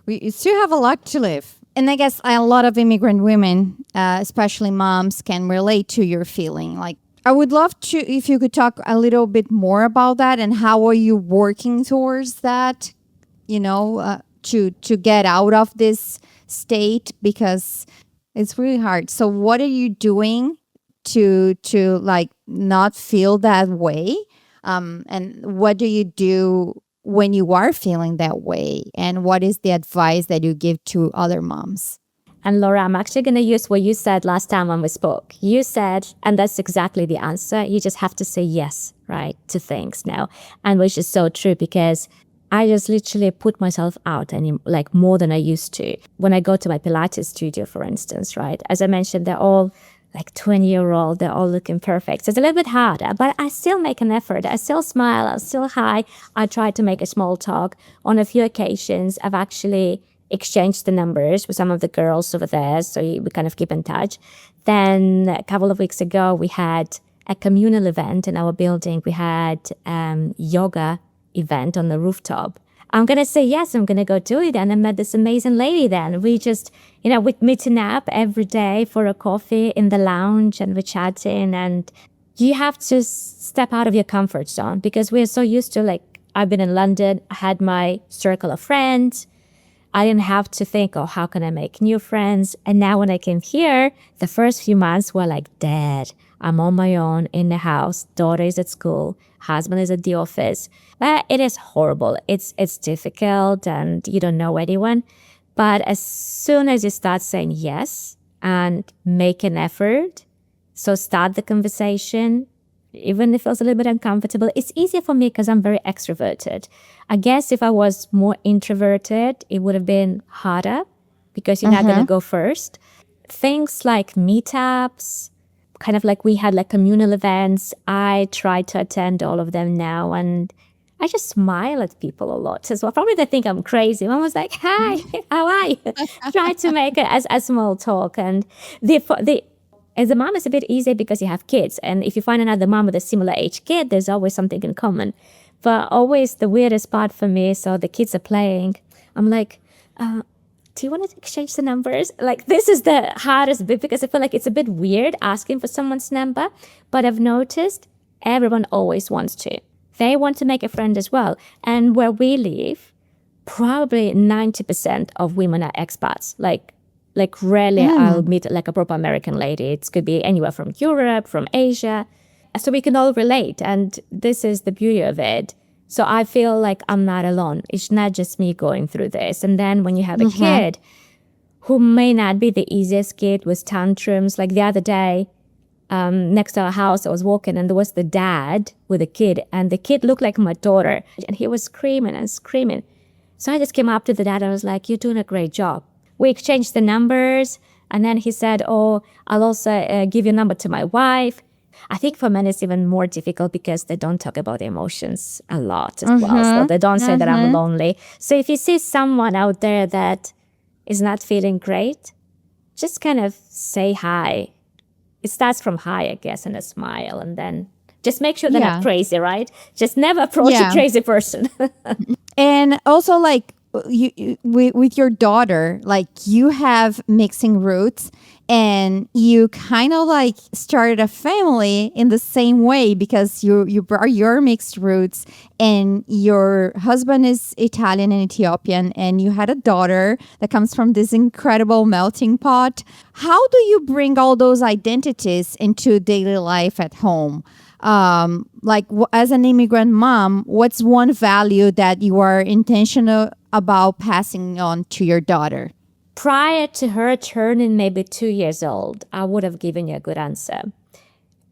We still have a lot to live. And I guess a lot of immigrant women, especially moms, can relate to your feeling. Like, I would love to, if you could talk a little bit more about that, and how are you working towards that, to get out of this state, because it's really hard. So what are you doing to like not feel that way? And what do you do when you are feeling that way? And what is the advice that you give to other moms?
And Laura, I'm actually going to use what you said last time when we spoke. You said, and that's exactly the answer, you just have to say yes, right, to things now. And which is so true, because I just literally put myself out and like more than I used to. When I go to my Pilates studio, for instance, right, as I mentioned, they're all like 20-year-old, they're all looking perfect. So it's a little bit harder, but I still make an effort. I still smile, I still hi. I try to make a small talk. On a few occasions, I've actually exchanged the numbers with some of the girls over there, so we kind of keep in touch. Then a couple of weeks ago, we had a communal event in our building. We had yoga event on the rooftop. I'm going to say yes, I'm going to go do it. And I met this amazing lady then. We just, we'd meeting up every day for a coffee in the lounge, and we're chatting. And you have to step out of your comfort zone, because we're so used to, like, I've been in London, I had my circle of friends. I didn't have to think, oh, how can I make new friends? And now when I came here, the first few months were like, Dad, I'm on my own in the house. Daughter is at school. Husband is at the office. But it is horrible. It's difficult, and you don't know anyone. But as soon as you start saying yes and make an effort, so start the conversation, even if it feels a little bit uncomfortable, it's easier for me because I'm very extroverted. I guess if I was more introverted, it would have been harder, because you're not going to go first. Things like meetups, kind of like we had like communal events, I try to attend all of them now, and I just smile at people a lot as well. Probably they think I'm crazy. One was like, hi, how are you? Try to make it as a small talk. And as a mom, it's a bit easier because you have kids. And if you find another mom with a similar age kid, there's always something in common. But always the weirdest part for me, so the kids are playing. I'm like, do you want to exchange the numbers? Like, this is the hardest bit, because I feel like it's a bit weird asking for someone's number. But I've noticed everyone always wants to. They want to make a friend as well. And where we live, probably 90% of women are expats. Like rarely I'll meet like a proper American lady. It could be anywhere from Europe, from Asia. So we can all relate. And this is the beauty of it. So I feel like I'm not alone. It's not just me going through this. And then when you have a kid who may not be the easiest kid with tantrums, like the other day, next to our house, I was walking and there was the dad with a kid, and the kid looked like my daughter, and he was screaming and screaming. So I just came up to the dad and I was like, you're doing a great job. We exchanged the numbers, and then he said, oh, I'll also give your number to my wife. I think for men it's even more difficult because they don't talk about emotions a lot as well. So they don't say that I'm lonely. So if you see someone out there that is not feeling great, just kind of say hi. It starts from hi, I guess, and a smile, and then Just make sure they're not
Yeah.
crazy, right? Just never approach a
Yeah.
crazy person.
And also, like, with your daughter, like, you have mixing roots, and you kind of like started a family in the same way, because you brought your mixed roots, and your husband is Italian and Ethiopian, and you had a daughter that comes from this incredible melting pot. How do you bring all those identities into daily life at home? Like, as an immigrant mom, what's one value that you are intentional about passing on to your daughter?
Prior to her turning maybe 2 years old, I would have given you a good answer.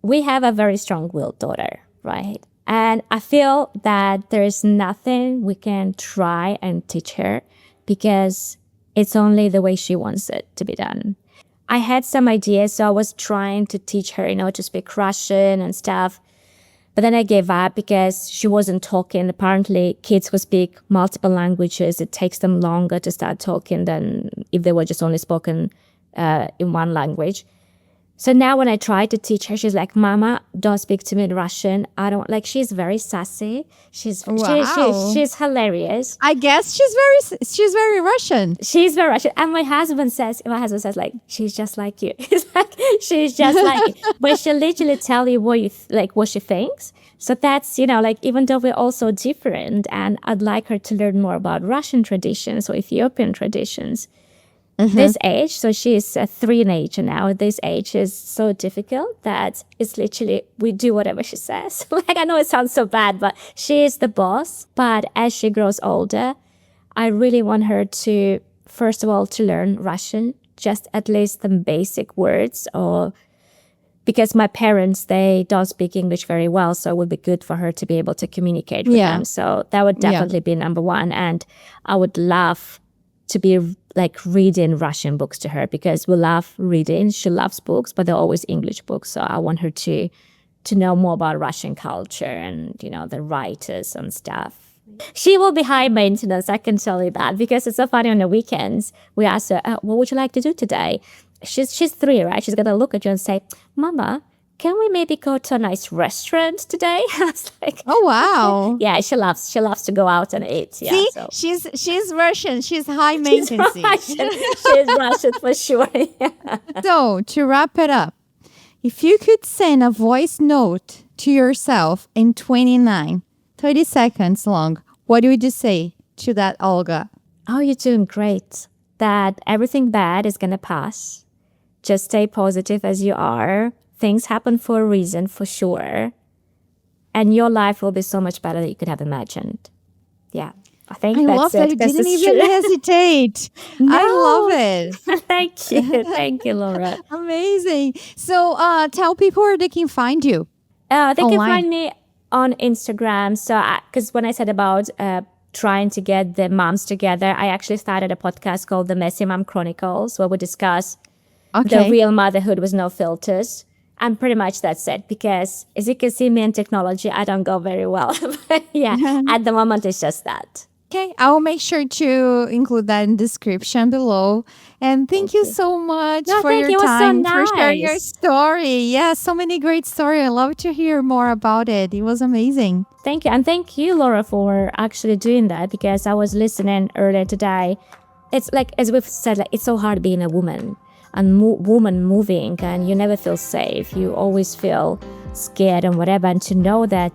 We have a very strong-willed daughter, right? And I feel that there is nothing we can try and teach her, because it's only the way she wants it to be done. I had some ideas, so I was trying to teach her, to speak Russian and stuff. But then I gave up because she wasn't talking. Apparently, kids who speak multiple languages, it takes them longer to start talking than if they were just only spoken in one language. So now when I try to teach her, she's like, "Mama, don't speak to me in Russian. I don't like." She's very sassy. She's hilarious.
I guess she's very Russian.
She's very Russian. And my husband says, like, she's just like you. It's like, she's just like you. But she'll literally tell you what she thinks. So that's, like, even though we're all so different, and I'd like her to learn more about Russian traditions or Ethiopian traditions. This age, so she's 3 in age now. This age is so difficult that it's literally, we do whatever she says. Like, I know it sounds so bad, but she is the boss. But as she grows older, I really want her to, first of all, to learn Russian, just at least the basic words, or because my parents, they don't speak English very well, so it would be good for her to be able to communicate with them. So that would definitely be number one. And I would love to be like reading Russian books to her, because we love reading. She loves books, but they're always English books. So I want her to know more about Russian culture and, the writers and stuff. She will be high maintenance, I can tell you that, because it's so funny. On the weekends, we ask her, what would you like to do today? She's 3, right? She's going to look at you and say, "Mama, can we maybe go to a nice restaurant today?" I was like,
"Oh, wow."
Yeah, she loves to go out and eat. Yeah,
See,
so.
she's Russian. She's high maintenance.
She's Russian for sure. Yeah.
So, to wrap it up, if you could send a voice note to yourself in 30 seconds long, what would you say to that Olga?
"Oh, you're doing great. That everything bad is going to pass. Just stay positive as you are. Things happen for a reason, for sure. And your life will be so much better than you could have imagined." Yeah, I think
I
that's
love
it.
that you didn't even hesitate. I love it.
Thank you. Thank you, Laura.
Amazing. So tell people where they can find you.
They can
Online.
find me on Instagram. So, because when I said about trying to get the moms together, I actually started a podcast called The Messy Mom Chronicles, where we discuss the real motherhood with no filters. And pretty much that's it, because as you can see, me and technology, I don't go very well. But yeah, at the moment, it's just that.
Okay, I will make sure to include that in the description below. And thank you so much for
thank
your
you. It was so
time, for sharing your
nice.
story. Yeah, so many great stories. I love to hear more about it. It was amazing.
Thank you. And thank you, Laura, for actually doing that, because I was listening earlier today. It's like, as we've said, like, it's so hard being a woman and woman moving, and you never feel safe. You always feel scared and whatever. And to know that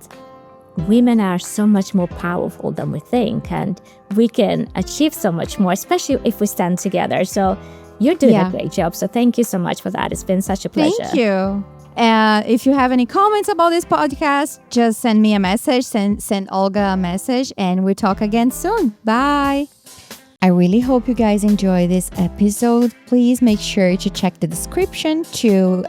women are so much more powerful than we think, and we can achieve so much more, especially if we stand together. So you're doing a great job. So thank you so much for that. It's been such a pleasure.
Thank you. If you have any comments about this podcast, just send me a message, send Olga a message, and we'll talk again soon. Bye. I really hope you guys enjoy this episode. Please make sure to check the description to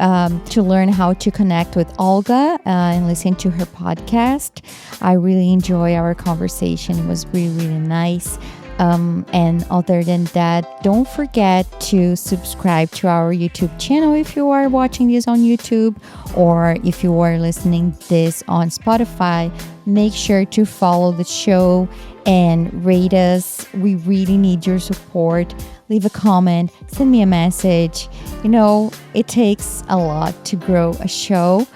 learn how to connect with Olga and listen to her podcast. I really enjoy our conversation. It was really, really nice. And other than that, don't forget to subscribe to our YouTube channel if you are watching this on YouTube, or if you are listening this on Spotify. Make sure to follow the show and rate us. We really need your support. Leave a comment, send me a message. It takes a lot to grow a show.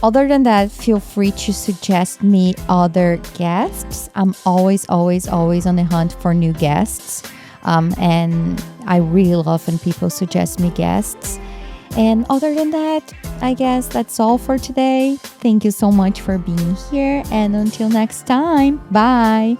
Other than that, feel free to suggest me other guests. I'm always, always, always on the hunt for new guests. And I really love when people suggest me guests. And other than that, I guess that's all for today. Thank you so much for being here. And until next time, bye.